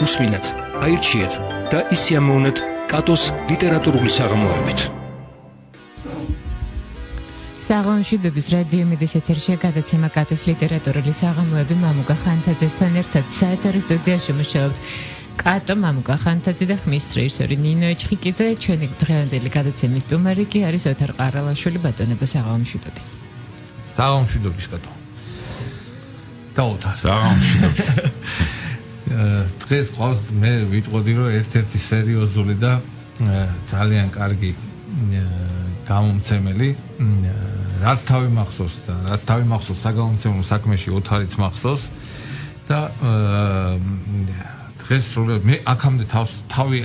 უსმინათ, აირჩიეთ და ისიამოვნეთ კატოს ლიტერატურული საღამოებით. საღამომშვიდობის რადიო მედის ეთერშია გადაცემა კატოს ლიტერატურული საღამოები მამუკა ხანთაძესთან ერთად საეთერო სტუდიაში მუშაობთ კატო მამუკა ხანთაძე და ხმის რეჟისორი ნინო ეჩხიკიძე. ჩვენი დღევანდელი გადაცემის სტუმარი კი არის ოთარ ყარალაშვილი. ბატონებო, საღამომშვიდობის. საღამომშვიდობის კატო. და ოთარ. საღამომშვიდობის. დღეს ყავს მე ვიტყოდი რომ ერთ-ერთი სერიოზული და ძალიან კარგი გამომცემელი, რაც თავი მახსოვს და რაც თავი მახსოვს საგამომცემლო საქმეში ოთარიც მახსოვს და დღეს სრულიად მე აქამდე თავი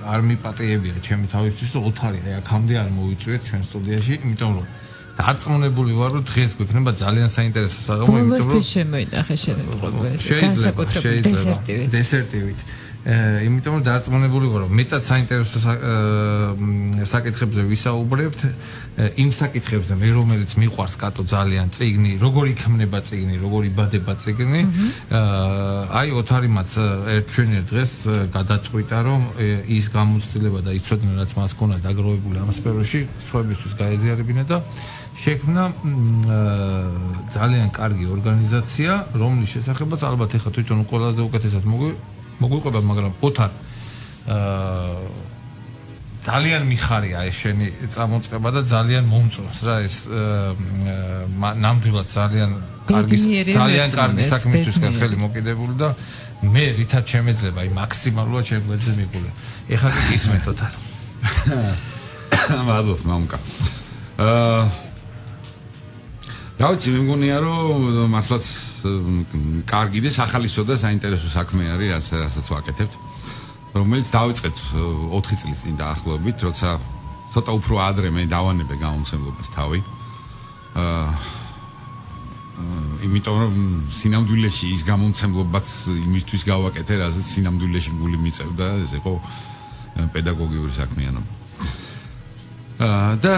არ მიპატიებია ჩემი თავისთვის რომ ოთარი აქამდე არ მოვიწვიეთ ჩვენ სტუდიაში, იმიტომ რომ დარწმუნებული ვარ რომ დღეს გვექნება ძალიან საინტერესო საღამო, იმიტომ რომ შემოინახე შენეთყობა ეს განსაკუთრებით დესერტივით. იმიტომ რომ დარწმუნებული ვარ რომ მეტად საინტერესო საკითხებზე ვისაუბრებთ, იმ საკითხებზე მე რომელიც მიყვარს კატო ძალიან წიგნი, როგორ იქმნება წიგნი, როგორ იბადება წიგნი. აი ოთარიმაც ჩვენერ დღეს გადაწყვიტა რომ ის გამოცდილება და ის ცოდნა რაც მას ჰქონდა დაგროვებული ამ სფეროში სხვებისთვის გაეზიარებინა და შექმნა ძალიან კარგი ორგანიზაცია, რომლის შესახებაც ალბათ ეხლა თვითონ ყველაზე უკეთესად მოგვიყვება, მაგრამ ოთარ ძალიან მიხარია ეს შენი წამოწყება და ძალიან მომწონს რა ეს ნამდვილად ძალიან კარგი საქმისთვის ხელი მოკიდებული და მე რითაც შემეძლება აი მაქსიმალურად შეგვეძე მიგულე. ეხლა კი ისმენთ ოთარ. მადლობ მამუკა. რა ვიცი, მე მგონია რომ მართლაც კარგი და სახალისო და საინტერესო საქმე არის, რასაც ვაკეთებთ, რომელიც დავიწყეთ 4 წლის წინ დაახლოებით, როცა ცოტა უფრო ადრე მე დავანებე გამომცემლობას თავი. იმიტომ რომ სინამდვილეში ის გამომცემლობაც იმისთვის გავაკეთე, რასაც სინამდვილეში გული მიწევდა, ეს იყო პედაგოგიური საქმიანობა. და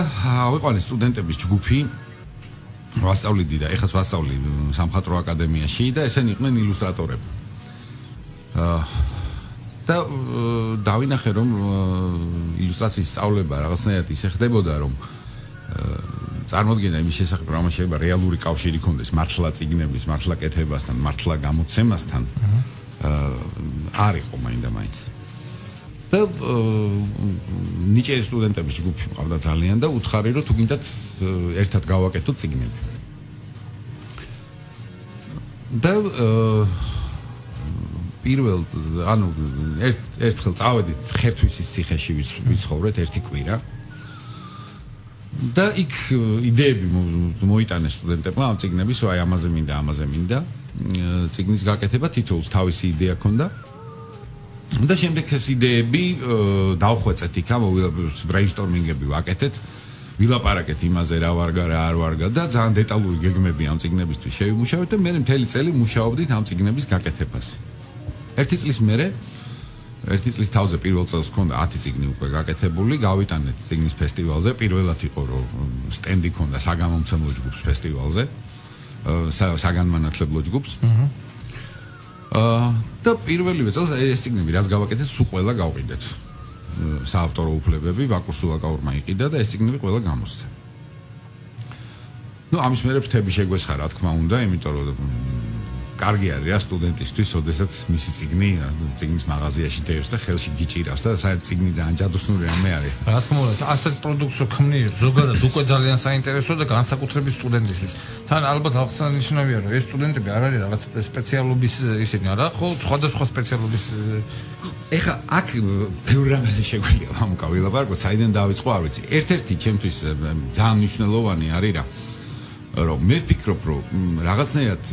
ავიყვანე სტუდენტების ჯგუფი, ვასწავლიდი და ეხლა ვასწავლი სამხატვრო აკადემიაში და ესენი იყვნენ ილუსტრატორები. და დავინახე რომ ილუსტრაციის სწავლება რაღაცნაირად ისე ხდებოდა რომ წარმოდგენა იმის შესახებ რომ შეიძლება რეალური კავშირი ქონდეს მართლა წიგნების, მართლა კეთებასთან, მართლა გამოცემასთან არ იყო მაინდა-მაინც. და ნიჭიერი სტუდენტების ჯგუფი მყავდა ძალიან და უთხარი რომ თუ გინდათ ერთად გავაკეთოთ წიგნები. და პირველ ანუ ერთხელ წავედით ხერთვისის ციხეში ვიცხოვრეთ ერთი კვირა. და იქ იდეები მოიტანეს სტუდენტებმა ამ წიგნების, რომ აი ამაზე მინდა წიგნის გაკეთება, თითოეულს თავისი იდეა ჰქონდა. და შემდეგ ეს იდეები დავხვეწეთ იქა, ბრეინსტორმინგები ვაკეთეთ, ვილაპარაკეთ იმაზე რა ვარგა, რა არ ვარგა და ძალიან დეტალური გეგმები ამ წიგნებისთვის შევიმუშავეთ და მე მთელი წელი მუშაობდით ამ წიგნების გაკეთებაზე. ერთი წლის თავზე პირველ წელს ჰქონდა 10 წიგნი უკვე გაკეთებული, გავიტანეთ წიგნის ფესტივალზე, პირველად იყო რომ სტენდი ჰქონდა საგამომცემლო ჯგუფს ფესტივალზე, საგანმანათლებლო ჯგუფს. და პირველივე წელს ეს წიგნები რაც გავაკეთეთ, სულ ყველა გავყიდეთ. საავტორო უფლებები ვაკურ სულაკაურმა იყიდა და ეს წიგნები ყველა გამოსცა. ნუ ამის მერე ფრთები შეგვესხა, რა თქმა უნდა, იმიტომ რომ კარგი არის რა სტუდენტისთვის, როდესაც მისი წიგნის მაღაზიაში დევს და ხელში გიჭირავს და საერთოდ წიგნი ძალიან ჯადოსნური რამე არის. რა თქმა უნდა, ასეთ პროდუქტს რო ქმნი, ზოგადად უკვე ძალიან საინტერესო და განსაკუთრებით სტუდენტისთვის. თან ალბათ აღსანიშნავია, რომ ეს სტუდენტები არ არის რაღაც სპეციალობის ისინი, არა, ხო, სხვადასხვა სპეციალობის. ეხლა აქ ბევრი რამეზე შეგვიძლია მამუკა ვილაპარაკო, საიდან დავიწყო არ ვიცი. ერთ-ერთი ჩემთვის ძალიან მნიშვნელოვანი არის რა, რომ მე ვფიქრობ, რომ რაღაცნაირად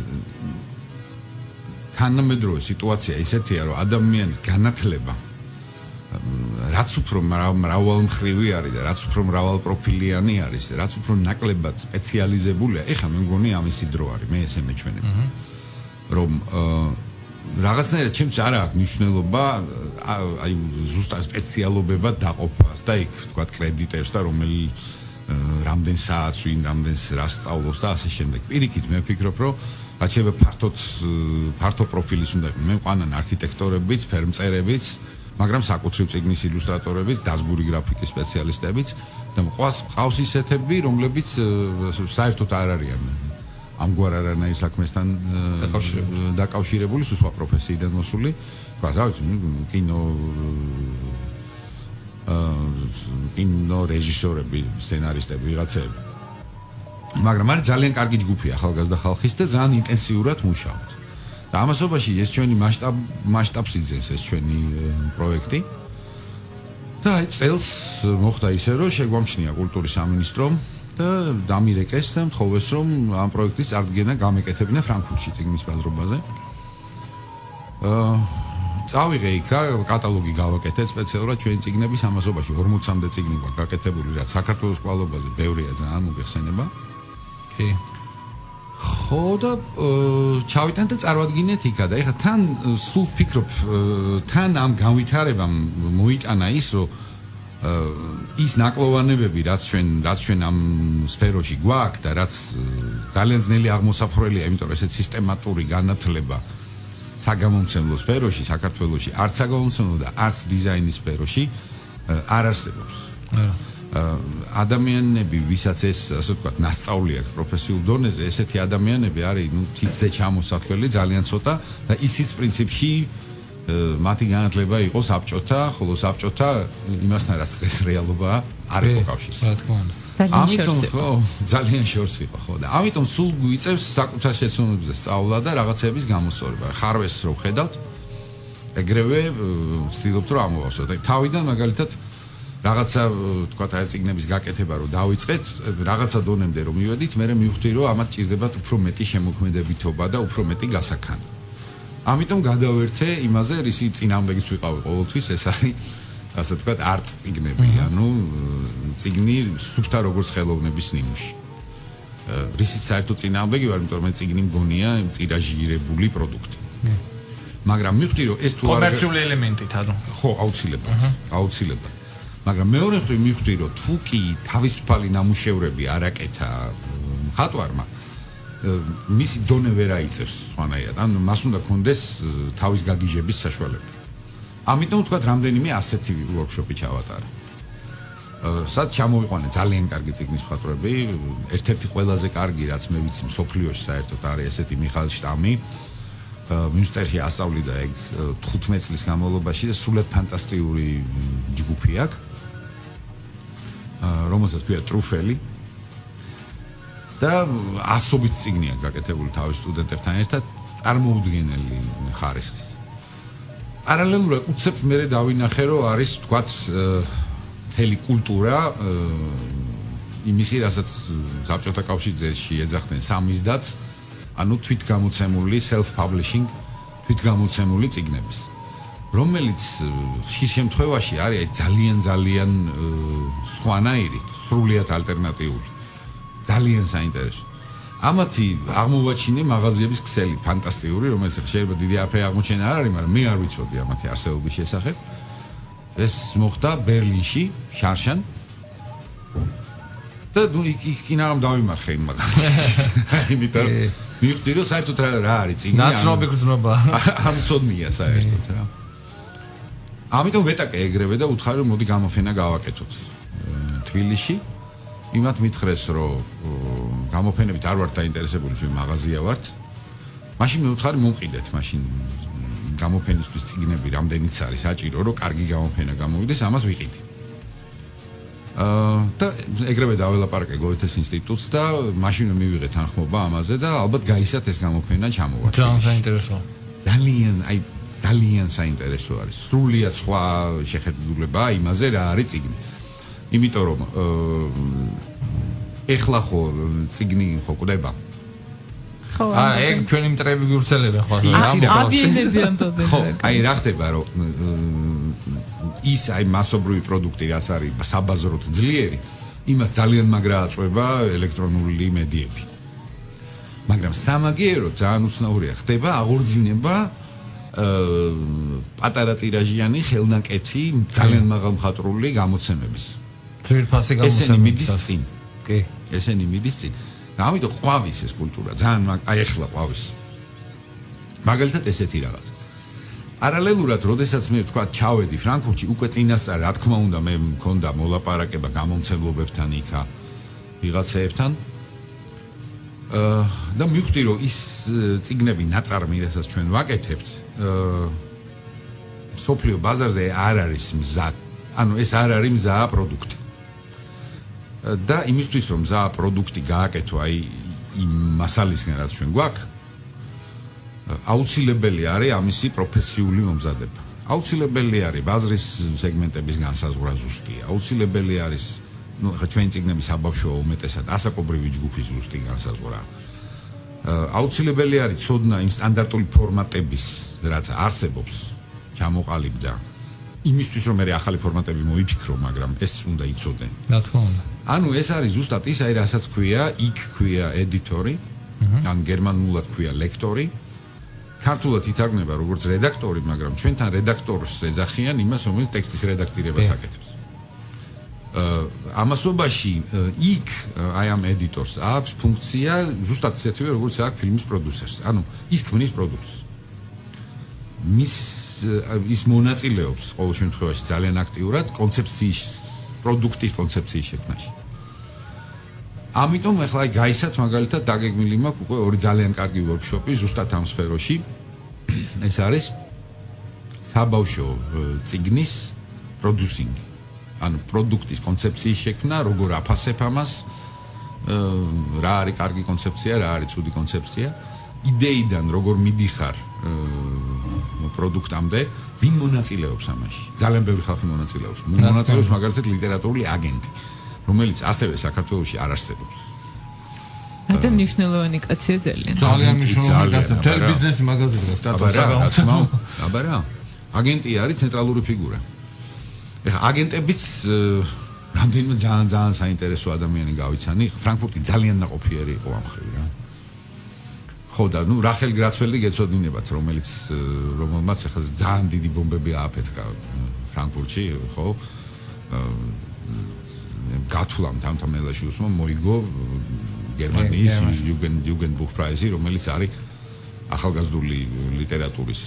თანამედროვე სიტუაცია ისეთია, რომ ადამიანის განათლება რაც უფრო მრავალმხრივი არის და რაც უფრო მრავალპროფილიანი არის, რაც უფრო ნაკლებად სპეციალიზებულია, ეხლა მე მგონი ამისი დრო არის, მე ესე მეჩვენებ. რომ რაღაცნაირად ჩემს არ აქვს მნიშვნელობა აი ზუსტად სპეციალობებად დაყოფას და იქ თქვა კრედიტებს და რომელი რამდენ საათს ვინ რამდენს რას სწავლობს და ასე შემდეგ. პირიქით მე ვფიქრობ, რომ აჩება ფართო პროფილის უნდა იყოს. მე მყანან არქიტექტორებიც, ფერმწერებიც, მაგრამ საკუთრივ წიგნის ილუსტრატორებიც, დაზგური გრაფიკის სპეციალისტებიც და მყავს ისეთები, რომლებიც საერთოდ არ არიან ამგვარ არანაირ საქმესთან დაკავშირებული, სხვა პროფესიიდან მოსული. თქვა, რა ვიცი, კინო რეჟისორები, სცენარისტები, ვიღაცები. მაგრამ არის ძალიან კარგი ჯგუფი ახალგაზრდა ხალხის და ძალიან ინტენსიურად მუშაობთ. და ამასობაში ეს ჩვენი მასშტაბს იძენს ეს ჩვენი პროექტი. და აი წელს მოხდა ისე, რომ შეგვამჩნია კულტურის სამინისტრომ და დამირეკეს და მთხოვეს, რომ ამ პროექტის წარდგენა გამეკეთებინა ფრანკფურტში წიგნის ბაზრობაზე. წავიღე იქ კატალოგი გავაკეთეთ სპეციალურად ჩვენი წიგნების ამასობაში 40-მდე წიგნი გვაქვს გაკეთებული, რაც საქართველოს კვალობაზე ბევრია ძალიან მოგეხსენება. კი. ხო და ჩავიტანთ და წარვადგინეთ იქა და ეხლა თან სულ ვფიქრობ თან ამ განვითარებამ მოიტანა ის რომ ის ნაკლოვანებები რაც ჩვენ ამ სფეროში გვაქვს და რაც ძალიან ძნელი აღმოსაფრელია, იმიტომ რომ ესეც სისტემატური განათლება საგამომცემლო სფეროში საქართველოში არც საგამომცემლო და არც დიზაინის სფეროში არ არსებობს. ადამიანები, ვისაც ეს ასე ვთქვათ, ნასწავლი აქვს პროფესიულ დონეზე, ესეთი ადამიანები არის, თითზე ჩამოსახლელი ძალიან ცოტა და ისიც პრინციპში მათი განათლება იყო საბჭოთა, ხოლო საბჭოთა იმასთან რაც ეს რეალობაა არ იყო კავშირი. რა თქმა უნდა. ამიტომ ხო, ძალიან შორს იყო ხო და ამიტომ სულ გვიწევს საკუთარ შესწავლებზე სწავლა და რაღაცების გამოსწორება. ხარვეს რო ხედავთ, ეგრევე ვცდილობთ რომ ამოვავსოთ. თავიდან მაგალითად რაღაცა თქვა აი წიგნების გაკეთება რო დავიწყეთ, რაღაცა დონემდე რომ მივედით, მე მივხვდი რომ ამათ ჭირდებათ უფრო მეტი შემოქმედებითობა და უფრო მეტი გასაქანი. ამიტომ გადავერთე იმაზე, რისი წინამდეგიც ვიყავი ყოველთვის, ეს არის ასე ვთქვათ არტ წიგნები, ანუ წიგნი სუფთა როგორც ხელოვნების ნიმუში. რისი საერთოდ წინამდეგი ვარ, იმიტომ რომ მე წიგნი მგონია ტირაჟირებული პროდუქტი. მაგრამ მივხვდი რომ ეს თუ არ კომერციული ელემენტით, ანუ ხო, აუცილებლად. მაგრამ მეორე მხრივ მივხვდი რომ თუ კი თავისუფალი ნამუშევრები არაკეთა მხატვარმა, მისი დონე ვერ აიწევს სხვანაირად. ანუ მას უნდა კონდეს თავის გაგიჟების საშუალება. ამიტომ ვთქვათ, რამდენიმე ასეთი ვორქშოპი ჩავატარე. სად ჩამოვიყვანე ძალიან კარგი წიგნის მხატვრები, ერთ-ერთი ყველაზე კარგი, რაც მე ვიცი მსოფლიოში საერთოდ არის ესეთი მიხაილ შტამი. მიუნსტერში ასწავლიდა ეგ 15 წლის განმავლობაში და სულად ფანტასტიკური ჯგუფი აქვს. რომელსაც ქვია ტრუფელი. და ასობით წიგნია გაკეთებული თავის სტუდენტებთან ერთად წარმოუდგენელი ხარისხის. პარალელურად უცებ მე დავინახე რომ არის თქვათ მთელი კულტურა იმისი რასაც საბჭოთა კავშირში ეძახდნენ სამიზდაც, ანუ თვითგამოცემული self publishing, თვითგამოცემული წიგნების, რომელიც ხშირ შემთხვევაში არის ძალიან სხვანაირი, სრულიად ალტერნატიული. ძალიან საინტერესო. ამათი აღმოვაჩინე მაღაზიების ქსელი ფანტასტიკური, რომელიც შეიძლება დიდი არაფერი აღმოჩენა არ არის, მაგრამ მე არ ვიცოდი ამათი არსებობის შესახებ. ეს მოხდა ბერლინში, შარშან. და იქინაღამ დავიმარხე იმ მაღაზიაში. იმიტომ მივხვდი რომ საერთოდ რა არის წიგნი. ნაცნობი გრძნობა. არ მწოდნია საერთოდ რა. ამიტომ ვეტაკე ეგრევე და უთხარი რომ მოდი გამოფენა გავაკეთოთ თბილისში. იმათ მითხრეს რომ გამოფენებით არ ვართ დაინტერესებული, ჩვენ მაღაზია ვართ. მაშინ მე ვუთხარი მომყიდეთ, მაშინ გამოფენისთვის წიგნები რამდენიც არის საჭირო, რომ კარგი გამოფენა გამოვიდეს, ამას ვიყიდი. და ეგრევე დაველაპარაკე გოეთეს ინსტიტუტს და მაშინ მივიღე თანხმობა ამაზე და ალბათ გაისათ ეს გამოფენა ჩამოვარდა. ძალიან საინტერესოა. ძალიან საინტერესო არის. სრულიად სხვა შეხედულებაა იმაზე რა არის წიგნი. იმიტომ რომ ეხლა ხო წიგნი ხო კვდება. ხო. ეგ ჩვენი მტრები გივრცელებენ ხო? ადიენებიან თორემ. ხო, აი რა ხდება რომ ის აი მასობრივი პროდუქტი რაც არის საბაზროდ ძლიერი, იმას ძალიან მაგრა აწვება ელექტრონული მედიები. მაგრამ სამაგიეროდ ძალიან უცნაურია ხდება აღორძინება პატარა ტირაჟიანი ხელნაკეთი ძალიან მაღალმხატვრული გამოცემების. ძვირფასი გამოცემების. კი, ესენი მიდის წინ. და ამიტომ ყვავის ეს კულტურა ძალიან აი ეხლა ყვავის მაგალითად ესეთი რაღაც პარალელურად როდესაც მე თქვა ჩავედი ფრანკფურტში უკვე წინასწარ რა თქმა უნდა მე მქონდა მოლაპარაკება გამომცემლობებთან იქა ვიღაცეებთან და მივხვდი რომ ის წიგნები ნაწარმი რასაც ჩვენ ვაკეთებთ სოფლიო ბაზარზე არ არის მზა ანუ ეს არ არის მზა პროდუქტი და იმისთვის რომ მზა პროდუქტი გააკეთო აი იმ მასალისგან რაც ჩვენ გვაქვს აუცილებელი არის ამისი პროფესიული მომზადება. აუცილებელი არის ბაზრის სეგმენტების განსაზღვრა ზუსტია. აუცილებელი არის ნუ ხა ჩვენ წიგნების საბავშვო უმეტესად ასაკობრივი ჯგუფის ზუსტი განსაზღვრა. აუცილებელი არის ცოდნა იმ სტანდარტული ფორმატების რაც არსებობს ჩამოყალიბდა. იმისთვის რომ მე ახალი ფორმატები მოიფიქრო, მაგრამ ეს უნდა იცოდე. რა თქმა უნდა. ანუ ეს არის ზუსტად ის აი რასაც ქვია, იქ ქვია ედიტორი, ან გერმანულად ქვია ლექტორი. ქართულად ითარგმნება როგორც რედაქტორი, მაგრამ ჩვენთან რედაქტორს ეძახიან იმას, რომელიც ტექსტის რედაქტირებას აკეთებს. ამასობაში იქ აი ამ ედიტორს აქვს ფუნქცია ზუსტად ისეთივე, როგორც აქვს ფილმის პროდიუსერს. ანუ ის ქმნის პროდუქტს. ის მონაწილეობს ყოველ შემთხვევაში ძალიან აქტიურად კონცეფციის, პროდუქტის კონცეფციის შექმნაში. ამიტომ ახლა გაისად მაგალითად დაგეგმილი მაქვს უკვე ორი ძალიან კარგი ვორქშოპი ზუსტად ამ სფეროში. ეს არის საბავშვო წიგნის პროდიუსინგი. ანუ პროდუქტის კონცეფციის შექმნა, როგორ აფასებ ამას, რა არის კარგი კონცეფცია, რა არის ცუდი კონცეფცია, იდეიდან როგორ მიდიხარ პროდუქტამდე, ვინ მონაწილეობს ამაში. ძალიან ბევრი ხალხი მონაწილეობს. მონაწილეობს მაგალითად ლიტერატურული აგენტი, რომელიც ასევე საქართველოში არ არსებობს. და მნიშვნელოვანი კაცია ძალიან. ძალიან მნიშვნელოვანი კაცია. თელ ბიზნესი მაგაზია გასკატო. აბარა. აგენტი არის ცენტრალური ფიგურა. ეხა აგენტებიც რამდენიმე ძალიან საინტერესო ადამიანი გავიცანი. ფრანკფურტი ძალიან ნაყოფიერი იყო ამ ხრივ რა. ხო და ნუ რახელ გრაცველი გეცოდინებათ, რომელმაც ეხლა ძალიან დიდი ბომბები ააფეთქა ფრანკფურტში, ხო? გათვლამ თამთამელაში უსმო მოიგო გერმანიის Jugendbuch პრაიზი, რომელიც არის ახალგაზრდული ლიტერატურის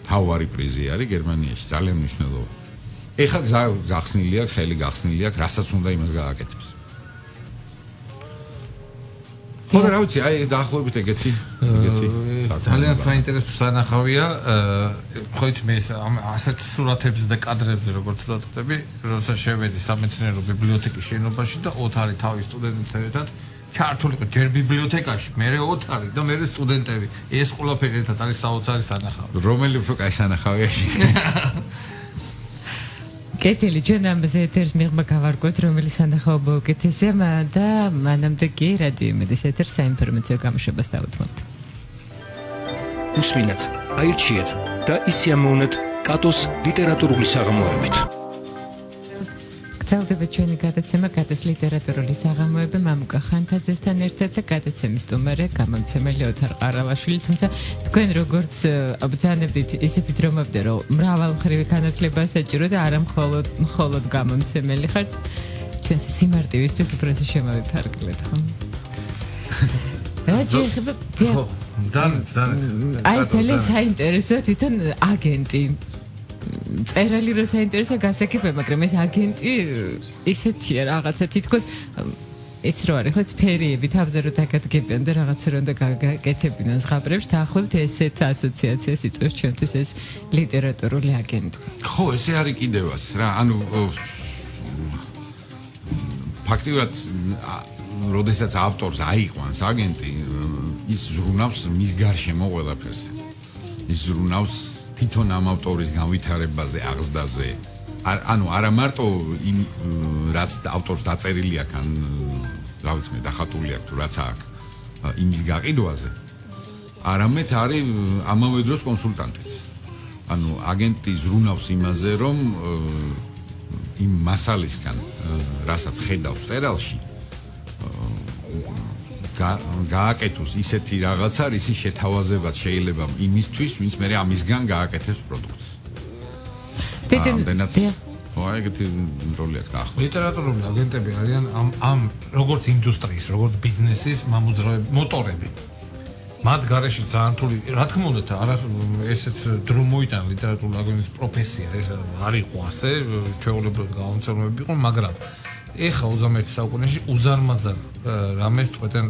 თავარი პრიზი არის გერმანიაში, ძალიან მნიშვნელოვანი. ეხლა გახსნილია, ხელი გახსნილია, რასაც უნდა იმას გააკეთებს. ხო და რა ვიცი, აი დაახლოებით ეგეთი ძალიან საინტერესო სანახავია. ხო იცი მე ასეთ სურათებზე და კადრებზე როგორც ვთქვი, როცა შევედი სამეცნიერო ბიბლიოთეკის შენობაში და ოთარი თავის სტუდენტებთან ერთად ქართული ჯერ ბიბლიოთეკაში, მერე ოთარი და მერე სტუდენტები. ეს ყველაფერი ერთად არის საოცარი სანახავი. რომელი უფრო კაი სანახავია? კეთილი, ჩვენ ამაზე ეთერს მიღმა გავარკვევთ, რომელი სანახაობა უკეთესია და მანამდე კი რადიო იმედის ეთერს საინფორმაციო გამოშვებას დავუთმობთ. უსმინეთ, აირჩიეთ და ისიამოვნეთ კატოს ლიტერატურული საღამოებით. გრძელდება ჩვენი გადაცემა კატოს ლიტერატურული საღამოები მამუკა ხანთაძესთან ერთად და გადაცემის სტუმარია გამომცემელი ოთარ ყარავაშვილი, თუმცა თქვენ როგორც აბრძანებდით ისეთი დრომებდა რომ მრავალმხრივი განათლება საჭირო და არა მხოლოდ გამომცემელი ხართ, ჩვენს სიმარტივისთვის უბრალოდ შემოვიფარგლეთ, ხო? რა შეიძლება აი ძალიან საინტერესოა თვითონ აგენტი წერალი რო საინტერესოა გასაგებია, მაგრამ ეს აგენტი ისეთია რაღაცა თითქოს ეს რო არის ხო ფერიები თავზე რო დაგადგებიან და რაღაცა რო უნდა გაკეთებინონ ზღაპრებს დაახლოებით ესეთ ასოციაციას იწვევს ჩვენთვის ეს ლიტერატურული აგენტი. ხო, ესე არის კიდევაც რა, ანუ ფაქტიურად როდესაც ავტორს აიყვანს აგენტი, ის ზრუნავს მის გარშემო ყველაფერს. ის ზრუნავს თვითონ ამ ავტორის განვითარებაზე, აღზრდაზე. ანუ არა მარტო იმ რაც ავტორს დაწერილი აქვს, ან რა ვიცი მე დახატული აქვს თუ რაც აქვს იმის გაყიდვაზე. არამედ არის ამავე დროს კონსულტანტიც. ანუ აგენტი ზრუნავს იმაზე, რომ იმ მასალისგან, რასაც ხედავს წერალში, გააკეთოს ისეთი რაღაცა, ისი შეთავაზებაც შეიძლება იმისთვის, ვინც მე ამისგან გააკეთებს პროდუქტს. აი ეგეთი როლი აქვს ახლა. ლიტერატურული აგენტები არიან ამ როგორც ინდუსტრიის, როგორც ბიზნესის მოტორები. მათ გარეშე ძალიან რთული, რა თქმა უნდა, არა ესეც დრო მოიტანა ლიტერატურული აგენტის პროფესია, ეს არ იყო ასე, ჩვეულებრივ გამომცემლები იყო, მაგრამ ეხა 21 საუკუნეში უზარმაზარ რამეს წყვეტენ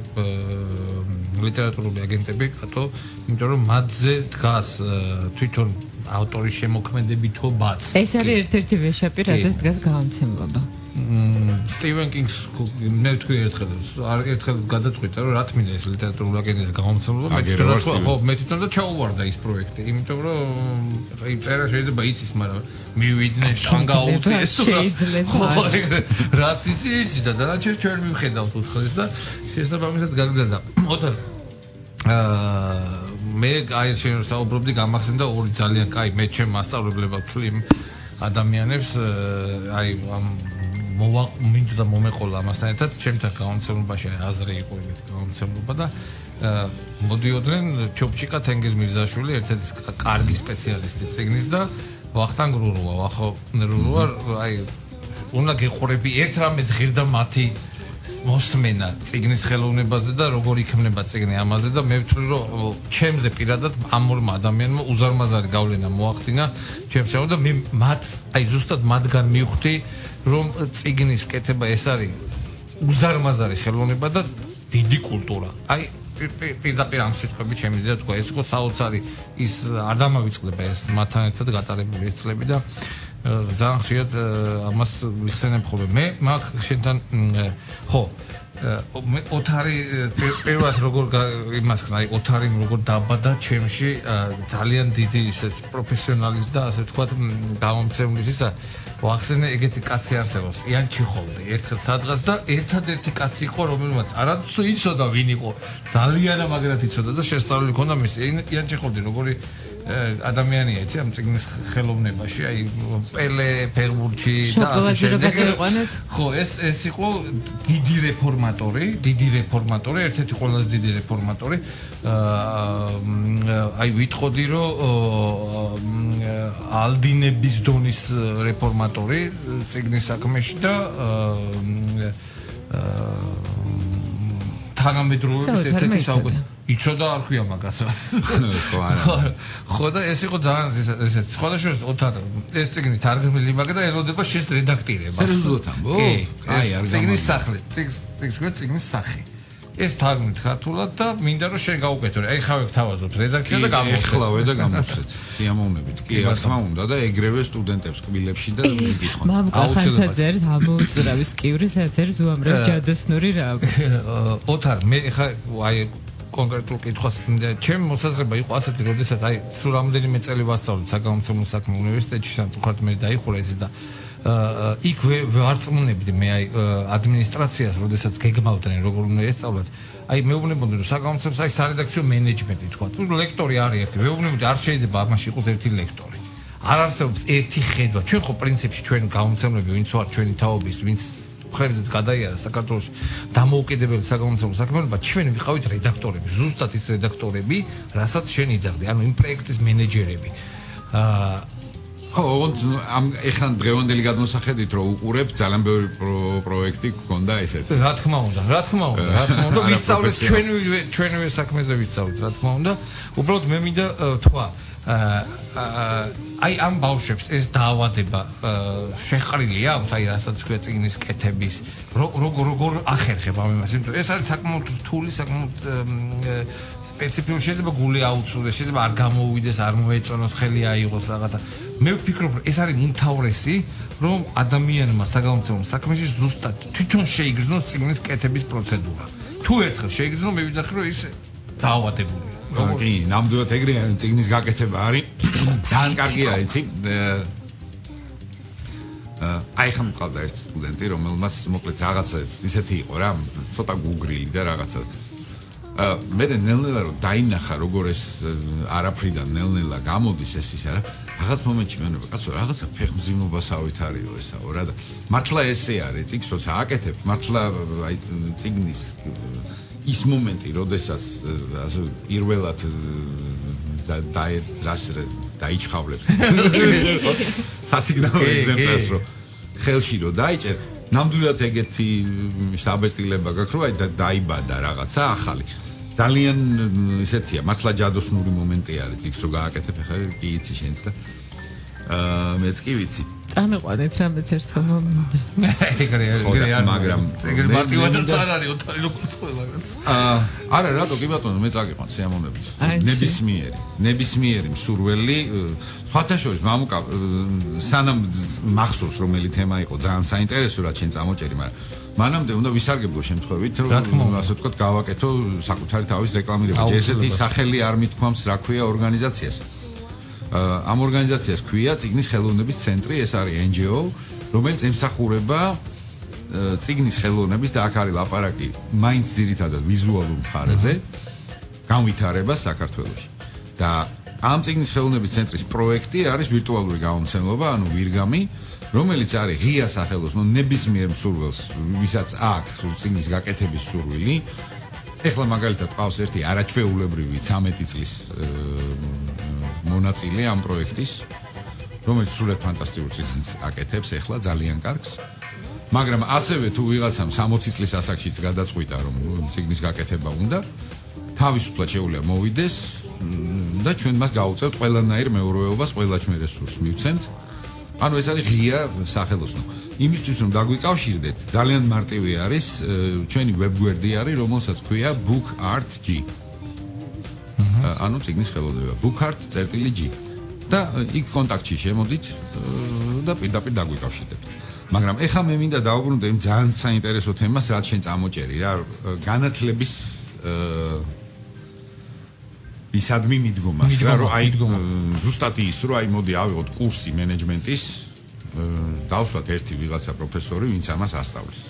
ლიტერატურული აგენტები, კატო, იმიტომ რომ მათზე დგას თვითონ ავტორის შემოქმედებითო ბაც. ეს არის ერთ-ერთი ვეშაპი, რაზეც დგას გამომცემლობა. სტივენ კინგს მე თქვი ერთხელ გადაწყვიტა რომ რა თქმა ეს ლიტერატურული აგენტი და გამომცემლობა მე თვითონ და ჩაუვარდა ის პროექტი იმიტომ რომ აი წერა შეიძლება იცის მაგრამ მივიდნენ ან გაუწიეს რაც იცი და დანარჩენ ჩვენ მივხედავთ უთხრის და შესაბამისად გაგზავნა ოთარ მე აი შენ საუბრობდი გამახსენდა ორი ძალიან კაი მე ჩემ მასწავლებლებად ვთვლი ადამიანებს აი მინდა მომეყოლა ამასთან ერთად ჩემთან გამომცემლობაში აზრი იყო ეგეთი გამომცემლობა და მოდიოდნენ ჩოპჩიკა თენგიზ მირზაშვილი ერთ-ერთი კარგი სპეციალისტი წიგნის და ვახტანგ რურუა აი უნდა გეყურები ერთ რამე ღირდა მათი მოსმენა წიგნის ხელოვნებაზე და როგორ იქმნება წიგნი ამაზე და მე ვთვლი რომ ჩემზე პირადად ამ ორმა ადამიანმა უზარმაზარი გავლენა მოახდინა ჩემსაო და მე მათ აი ზუსტად მათგან მივხვდი რომ წიგნის კეთება ეს არის უზარმაზარი ხელოვნება და დიდი კულტურა. აი პირდაპირ ამ სიტყვებით შემიძლია თქვა ეს იყო საოცარი ის არ დამავიწყდება ეს მათთან ერთად გატარებული ეს წლები და ძალიან ხშირად ამას ვიხსენებ ხოლმე. მე მაგ შენთან ხო მე ოთარი პირველად როგორ იმას ხნა აი ოთარი როგორ დაბადა ჩემში ძალიან დიდი ისე პროფესიონალის და ასე ვთქვათ გამომცემლის ისა ვახსენე ეგეთი კაცი არსებობს იან ჩიხოვზე ერთხელ სადღაც და ერთადერთი კაცი იყო რომელმაც არათუ იცოდა ვინ იყო ძალიან მაგრად იცოდა და შესწავლილი ქონდა მის იან ჩიხოვდი როგორი ადამიანია იცი ამ წიგნის ხელოვნებაში აი პელე ფეგურჩი და ასე შემდეგ ხო ეს იყო დიდი რეფორმატორი ერთ-ერთი ყველაზე დიდი რეფორმატორი აი ვიტყოდი რომ ალდინების დონის რეფორმატორი წიგნის საქმეში და თანამედროვეობის ერთ-ერთი საუკუნე იცოდა არ ქვია მაგას ხო არა ხო და ეს იყო ძალიან ესეთ სხვადასხვა ოთარ ეს წიგნი თარგმნილი მაგა და ელოდება შეს რედაქტირებას აი არ წიგნის სახლი წიგნის სახე ეს თარგმნით ქართულად და მინდა რომ შენ გაუკეთო აი ხავე გთავაზობ რედაქცია და გამოვხსენე ეხლავე და გამოვხსენე სიამოვნებით კი რა თქმა უნდა და ეგრევე სტუდენტებს კბილებში და მიგითხონ აუცილებლად წერს ამოუწურავის კივრის წერს უამრავ ჯადოსნური რავი ოთარ მე ხა აი კონკრეტულ კითხვას ჩემ მოსაზრება იყო ასეთი როდესაც აი სულ რამდენიმე წელი ვასწავლე საგამომცემლო საქმე უნივერსიტეტში სამწუხაროდ მე დაიხურა ეს და იქ ვარწმუნებდი მე აი ადმინისტრაციას როდესაც გეგმავდნენ როგორ უნდა ესწავლათ აი მეუბნებოდი რომ საგამომცემლოს აი სარედაქციო მენეჯმენტი თქვა თუ ლექტორი არის ერთი მეუბნებოდი არ შეიძლება ამაში იყოს ერთი ლექტორი არ არსებობს ერთი ხედვა ჩვენ ხო პრინციპში ჩვენ გამომცემლები ვინც ვართ ჩვენი თაობის ვინც ხერხზეც გადაიარა საქართველოს დამოუკიდებელი საგამომცემლო საქმიანობა ჩვენ ვიყავით რედაქტორები ზუსტად ის რედაქტორები რასაც შენ იძახდი ანუ იმ პროექტის მენეჯერები ხო ამ ეხან დღევანდელი გადმოსახედით რომ უყურებ ძალიან ბევრი პროექტი გქონდა ესეთი რა თქმა უნდა ვისწავლეთ ჩვენივე საქმეზე ვისწავლეთ რა თქმა უნდა უბრალოდ მე მინდა თქვა აი ამ ბავშვებს ეს დაავადება შეყრილი აქვს აი რასაც ქვია წიგნის კეთების როგორ ახერხებ ამ იმას იმიტომ ეს არის საკმაოდ რთული საკმაოდ სპეციფიური შეიძლება გული აუცილდეს შეიძლება არ გამოუვიდეს არ მოეწონოს ხელი აიღოს რაღაცა მე ვფიქრობ ეს არის უმთავრესი რომ ადამიანმა საგამომცემლო საქმეში ზუსტად თვითონ შეიგრძნოს წიგნის კეთების პროცედურა თუ ერთხელ შეიგრძნო მე ვიძახი რომ ის დაავადებულია კი, ნამდვილად ეგრეა წიგნის გაკეთება არის. ძალიან კარგია, იცი. აი ხომ ყავდა ერთ სტუდენტი, რომელმაც მოკლედ რაღაცა ისეთი იყო რა, ცოტა გუგრილი და რაღაცა. მე ნელ-ნელა რომ დაინახა როგორ ეს არაფრიდან ნელ-ნელა გამოდის ეს ისა რა. რაღაც მომენტში მეუბნება, კაცო, რაღაცა ფეხმძიმნობასავით არისო ესაო რა და მართლა ესე არის, წიგნს როცა აკეთებ, მართლა აი წიგნის ის მომენტი, როდესაც ასე პირველად დაიჩხავლებს. სასიგნალო ეგზემპლარს რომ ხელში რო დაიჭერ ნამდვილად ეგეთი საბესტილება გაქვს რომ აი დაიბადა რაღაცა ახალი ძალიან ისეთია მართლა ჯადოსნური მომენტი არის იქს რო გააკეთებ ხა კი იცი შენც და მეც კი ვიცი წამეყვანეთ რამეც ერთხელ მომენტი ეგრე მაგრამ ეგრე მარტივად არ არის ოთარი როგორც ყველა არა რატო კი ბატონო მე წაგიყვან სიამოვნებით ნებისმიერი მსურველი სხვათაშორის მამუკა სანამ მახსოვს რომელი თემა იყო ძალიან საინტერესო რაც შენ წამოჭერი მაგრამ მანამდე უნდა ვისარგებლო შემთხვევით რომ ასე ვთქვათ გავაკეთო საკუთარი თავის რეკლამირება ესეთი სახელი არ მithქვამს რა ქვია ორგანიზაციას ამ ორგანიზაციას ქვია წიგნის ხელოვნების ცენტრი ეს არის NGO რომელიც ემსახურება წიგნის ხელოვნების და აქ არის ლაპარაკი მაინც ძირითადად ვიზუალურ მხარეზე განვითარებას საქართველოში და ამ წიგნის ხელოვნების ცენტრის პროექტი არის ვირტუალური გამომცემლობა ანუ ვირგამი რომელიც არის ღია სახელოსნო ნებისმიერ მსურველს ვისაც აქვს წიგნის გაკეთების სურვილი ეხლა მაგალითად ყავს ერთი არაჩვეულებრივი 13 წლის მონაწილე ამ პროექტის რომელიც სრულად ფანტასტიკურ წიგნს აკეთებს ეხლა ძალიან კარგს მაგრამ ასევე თუ ვიღაცამ 60 წლის ასაკშიც გადაწყვიტა რომ წიგნის გაკეთება უნდა თავისუფლად შეუძლია მოვიდეს და ჩვენ მას გავუწევთ ყველანაირ მეურვეობას ყველა ჩვენ რესურსს მივცემთ ანუ ეს არის ღია სახელოსნო იმისთვის რომ დაგვიკავშირდეთ ძალიან მარტივი არის ჩვენი ვებგვერდი არის რომელსაც ქვია bookart.g ანუ წიგნის ხელოვნება bookart.g და იქ კონტაქტში შემოდით და პირდაპირ დაგვიკავშირდებთ მაგრამ ეხლა მე მინდა დავუბრუნდე იმ ძალიან საინტერესო თემას რაც შენ წამოჭერი რა განათლების ისადმი მიდგომას რა რომ აი ზუსტად ის რომ აი მოდი ავიღოთ კურსი მენეჯმენტის დავსვათ ერთი ვიღაცა პროფესორი ვინც ამას ასწავლის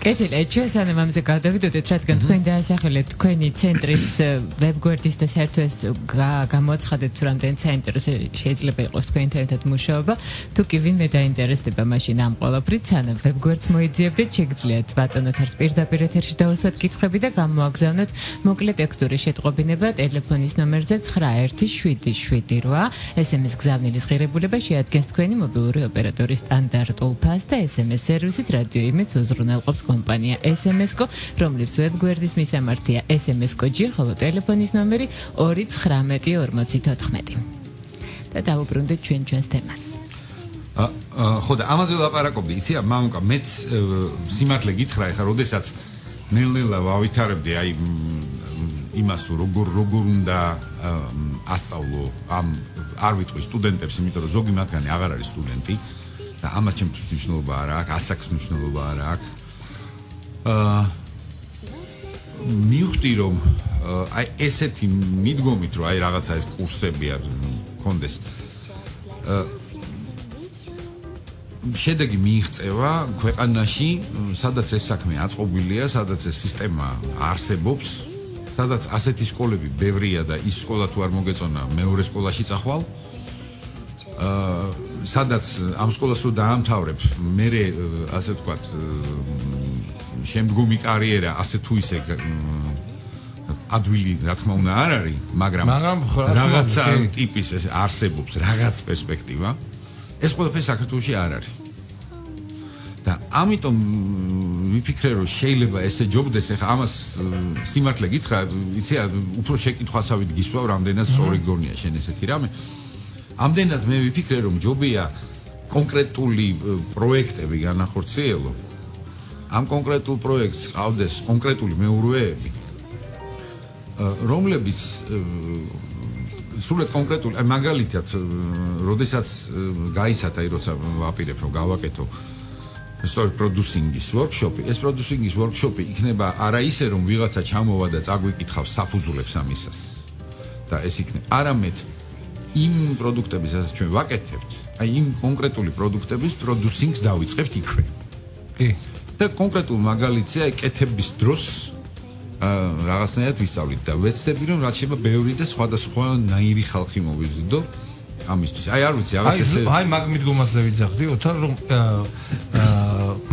კეთილი, ჩვენ სანამ ამზე გადავიდოდეთ, რადგან თქვენ დაასახელეთ თქვენი ცენტრის ვებგვერდის და საერთოდ გამოაცხადეთ თუ რამდენი საინტერესო შეიძლება იყოს თქვენთან ერთად მუშაობა, თუ კი ვინმე დაინტერესდება მაშინ ამ ყველაფრით, სანამ ვებგვერდს მოიძიებდეთ, შეგიძლიათ ბატონოთ არც პირდაპირ ეთერში დავუსვათ კითხვები და გამოაგზავნოთ მოკლე ტექსტური შეტყობინება ტელეფონის ნომერზე 917778. SMS გზავნილის ღირებულება შეადგენს თქვენი მობილური ოპერატორის სტანდარტულ ფასს და SMS სერვისით რადიო იმედს უზრუნველყოფს კომპანია SMS-კო, რომლის ვებგვერდის მისამართია SMS-კო.g, ხოლო ტელეფონის ნომერი 219 და დავუბრუნდეთ ჩვენს თემას. ხო და ამაზე ლაპარაკობდი, იცი, მამუკა, მეც სიმართლე გითხრა, ეხლა როდესაც ნელ-ნელა ვავითარებდი აი იმას როგორ უნდა ასწავლო ამ არ ვიტყვი სტუდენტებს, იმიტომ რომ ზოგი მათგანი აღარ არის სტუდენტი და ამას ჩემთვის მნიშვნელობა არ აქვს, ასაკს მნიშვნელობა არ აქვს. მივხვდი რომ აი ესეთი მიდგომით რომ აი რაღაცა ეს კურსები არ კონდეს შედეგი მიიღწევა ქვეყანაში სადაც ეს საქმე აწყობილია სადაც ეს სისტემა არსებობს სადაც ასეთი სკოლები ბევრია და ის სკოლა თუ არ მოგეწონა მეორე სკოლაში წახვალ სადაც ამ სკოლას რო დაამთავრებ მე ასე ვთქვათ შემდგომი კარიერა ასე თუ ისე ადვილი რა თქმა უნდა არ არის მაგრამ რაღაცა ტიპის ეს არსებობს რაღაც პერსპექტივა ეს ყველაფერი საქართველოში არ არის და ამიტომ ვიფიქრე რომ შეიძლება ესე ჯობდეს ეხა ამას სიმართლე გითხრა იცი უფრო შეკითხვასავით გისვავ რამდენად სწორი გონია შენ ესეთი რამე ამდენად მე ვიფიქრე რომ ჯობია კონკრეტული პროექტები განახორციელო ამ კონკრეტულ პროექტს ყავდეს კონკრეტული მეურვეები რომლებიც სულ კონკრეტული მაგალითად როდესაც გაიცათ აი როცა ვაპირებ რომ გავაკეთო story producing-ის workshop-ი ეს producing-ის workshop-ი იქნება არა ისე რომ ვიღაცა ჩამოვა და წაგვიკითხავს საფუძვლებს ამისას და ეს იქნება არამედ იმ პროდუქტების ასაც ჩვენ ვაკეთებთ აი იმ კონკრეტული პროდუქტების producing-ს დავიწყებთ იქვე კი და კონკრეტულ მაგალითზე აი კეთების დროს რაღაცნაირად ვისწავლით და ვეცდები რომ რაც შეიძლება ბევრი და სხვადასხვა ნაირი ხალხი მოვიზიდო ამისთვის აი არ ვიცი რაღაც ესე აი მაგ მიდგომაზე ვიძახდი ოთარ რომ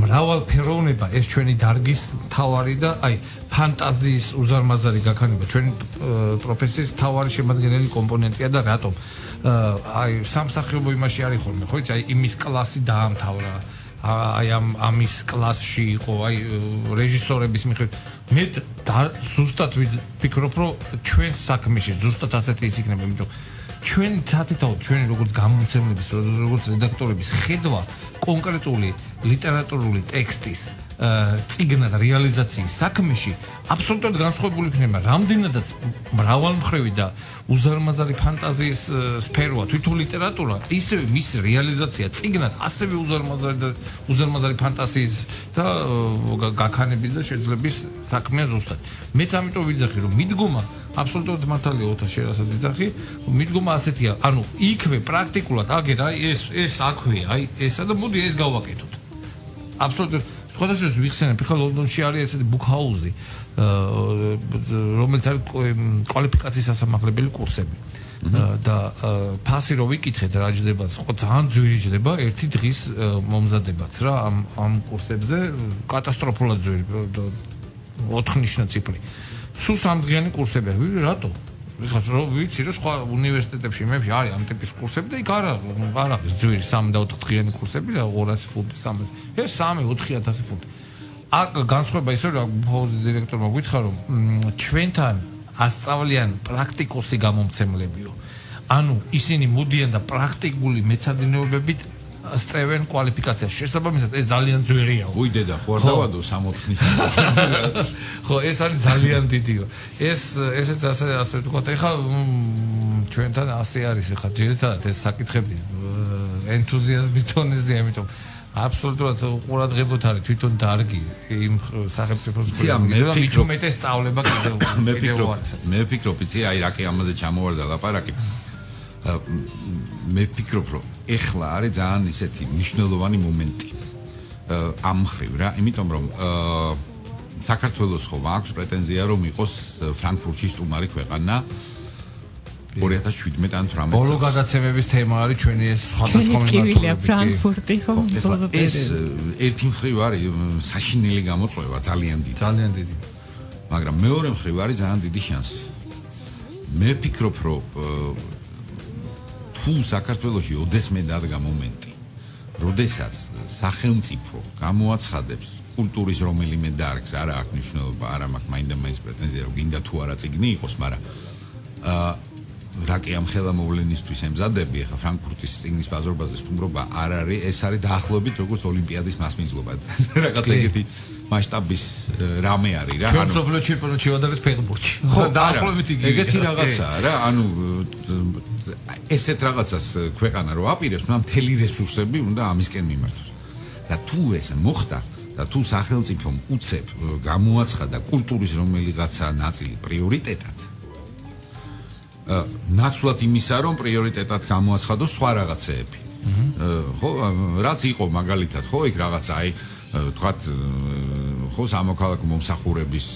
მრავალფეროვნება ეს ჩვენი დარგის თავარი და აი ფანტაზიის უზარმაზარი გაქანება ჩვენი პროფესიის თავარი შემადგენელი კომპონენტია და რატომ აი სამსახიობო იმაში არის ხოლმე ხო იცი აი იმის კლასი დაამთავრა აი ამის კლასში იყო, აი რეჟისორების მიხედვით. მე ზუსტად ვფიქრობ, რომ ჩვენ საქმეში ზუსტად ასეთი ის იქნება, იმიტომ ჩვენ თათითაოდ ჩვენი როგორც გამომცემლების, როგორც რედაქტორების ხედვა კონკრეტული ლიტერატურული ტექსტის წიგნად რეალიზაციის საქმეში აბსოლუტურად განსხვავებული იქნება. რამდენადაც მრავალმხრივი და უზარმაზარი ფანტაზიის სფეროა თვითონ ლიტერატურა, ისევე მის რეალიზაცია წიგნად ასევე უზარმაზარი ფანტაზიის და გაქანების და შეძლების საქმეა ზუსტად. მეც ამიტომ ვიძახი, რომ მიდგომა აბსოლუტურად მართალია ოთარ შერასაც ვიძახი, მიდგომა ასეთია, ანუ იქვე პრაქტიკულად აგერ აი ეს აქვეა, აი ესა და მოდი ეს გავაკეთოთ. აბსოლუტურად სხვადასხვა ვიხსენებ, ხა ლონდონში არის ესეთი ბუქჰაუზი, რომელიც არის კვალიფიკაციის სასამართლებელი კურსები. და ფასი რო ვიკითხეთ რა ჯდებათ, ხო ძალიან ძვირი ჯდება ერთი დღის მომზადებაც რა ამ კურსებზე, კატასტროფულად ძვირი 4 ნიშნა ციფრი. სულ 3 დღიანი კურსებია, რატო? ხა რო ვიცი რომ სხვა უნივერსიტეტებში მეებში არის ამ ტიპის კურსები და იქ არ არის ძვირი 3 და 4 დღიანი კურსები და 200 ფუნტი 300. ეს 3-4000 ფუნტი. აქ განსხვავება ისე რომ ბუქჰაუზის დირექტორმა გითხრა რომ ჩვენთან ასწავლიან პრაქტიკოსი გამომცემლებიო. ანუ ისინი მოდიან და პრაქტიკული მეცადინეობებით სწევენ კვალიფიკაციას. შესაბამისად ეს ძალიან ძვირია. უი დედა, ხო არ დავადო 3-4 ნიშნავს. ხო, ეს არის ძალიან დიდიო. ესეც ასე ვთქვათ, ეხა ჩვენთან ასე არის, ეხა ძირითადად ეს საკითხები ენთუზიაზმის დონეზე, ამიტომ აბსოლუტურად ყურადღებოთ არის თვითონ დარგი იმ სახელმწიფოს გულმოდგინება, მით უმეტეს სწავლება კიდევ მე ვფიქრობ, იცი, აი რაკი ამაზე ჩამოვარდა ლაპარაკი. მე ვფიქრობ, რომ ეხლა არის ძალიან ისეთი მნიშვნელოვანი მომენტი ამ მხრივ რა, იმიტომ რომ საქართველოს ხო აქვს პრეტენზია რომ იყოს ფრანკფურტში სტუმარი ქვეყანა 2017 ან 18 ბოლო გადაცემების თემა არის ჩვენი ეს სხვადასხვა მიმართულებით ფრანკფურტი ხო ეს ერთი მხრივ არის საშინელი გამოწვევა ძალიან დიდი მაგრამ მეორე მხრივ არის ძალიან დიდი შანსი მე ვფიქრობ რომ თუ საქართველოში ოდესმე დადგა მომენტი როდესაც სახელმწიფო გამოაცხადებს კულტურის რომელიმე დარგს არა აქვს მნიშვნელობა არა მაქვს მაინდა-მაინც პრეტენზია რომ გინდა თუ არა წიგნი იყოს მაგრამ რაკი ამ ხელამოვლენისთვის ემზადები ახლა ფრანკფურტის წიგნის ბაზრობაზე სტუმრობა არ არის ეს არის დაახლოებით როგორც ოლიმპიადის მასპინძლობა რაღაცა ეგეთი მასშტაბის რამე არის რა ჩვენ სოფლიო ჩემპიონატში ვადარეთ ფეხბურთში ხო დაახლოებით ეგეთი რაღაცაა რა ანუ ესეთ რაღაცას ქვეყანა რო აპირებს მაგრამ მთელი რესურსები უნდა ამისკენ მიმართოს და თუ ეს მოხდა და თუ სახელმწიფომ უცებ გამოაცხადა კულტურის რომელიღაცა ნაწილი პრიორიტეტად ნაცვლად იმისა რომ პრიორიტეტად გამოაცხადოს სხვა რაღაცეები ხო რაც იყო მაგალითად ხო იქ რაღაცა აი თქვათ ხო სამოქალაქო მომსახურების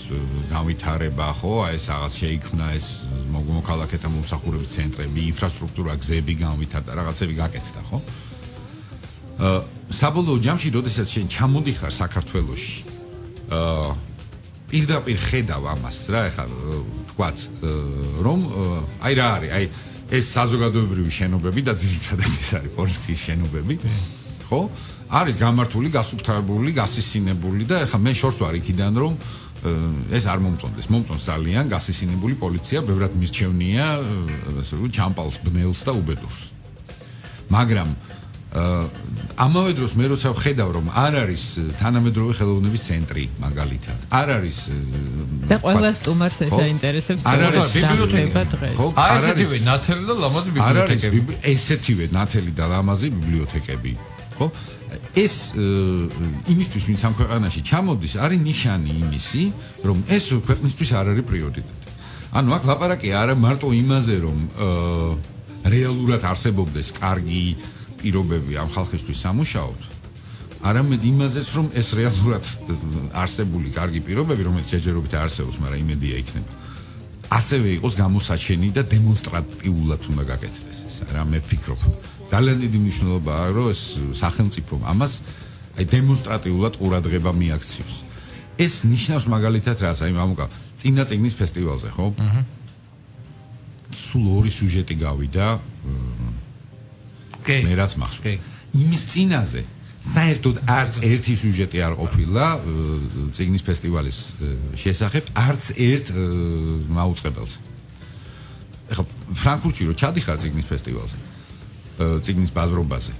განვითარება ხო აი ეს რაღაც შეიქმნა ეს მოქალაქეთა მომსახურების ცენტრები ინფრასტრუქტურა გზები განვითარდა რაღაცები გაკეთდა ხო საბოლოო ჯამში როდესაც შენ ჩამოდიხარ საქართველოში პირდაპირ ხედავ ამას რა ეხლა თქვათ რომ აი რა არის აი ეს საზოგადოებრივი შენობები და ძირითადად ეს არის პოლიციის შენობები ხო არის გამართული გასუფთავებული გასისინებული და ეხლა მე შორს ვარ იქიდან რომ ეს არ მომწონდეს მომწონს ძალიან გასისინებული პოლიცია ბევრად მირჩევნია ასე რომ ჩამპალს ბნელს და უბედურს მაგრამ ამავე დროს მე როცა ვხედავ რომ არ არის თანამედროვე ხელოვნების ცენტრი მაგალითად არ არის და ყველა სტუმარს ეს აინტერესებს ბიბლიოთეკა დღეს აი ესეთივე ნათელი და ლამაზი ბიბლიოთეკები ესეთივე ნათელი და ლამაზი ბიბლიოთეკები ხო ეს იმისთვის ვინც ამ ქვეყანაში ჩამოდის არის ნიშანი იმისი რომ ეს ქვეყნისთვის არ არის პრიორიტეტი ანუ აქ ლაპარაკი არა მარტო იმაზე რომ რეალურად არსებობდეს კარგი პირობები ამ ხალხისთვის სამუშაოდ არამედ იმაზეც რომ ეს რეალურად არსებული კარგი პირობები რომელიც ჯერჯერობით არსებობს მაგრამ იმედია იქნება ასევე იყოს გამოსაჩენი და დემონსტრატიულად უნდა გაკეთდეს ეს რა მე ვფიქრობ ძალიან დიდი მნიშვნელობაა რომ ეს სახელმწიფო ამას აი დემონსტრატიულად ყურადღება მიაქციოს ეს ნიშნავს მაგალითად რაც აი მამუკა წინა წიგნის ფესტივალზე ხო სულ ორი სიუჟეტი გავიდა მე რაც მახსოვს იმის წინაზე საერთოდ არც ერთი სიუჟეტი არ ყოფილა წიგნის ფესტივალის შესახებ, არც ერთ მაუწყებელს. ეხლა ფრანკფურტში რო ჩადიხარ წიგნის ფესტივალზე, წიგნის ბაზრობაზე.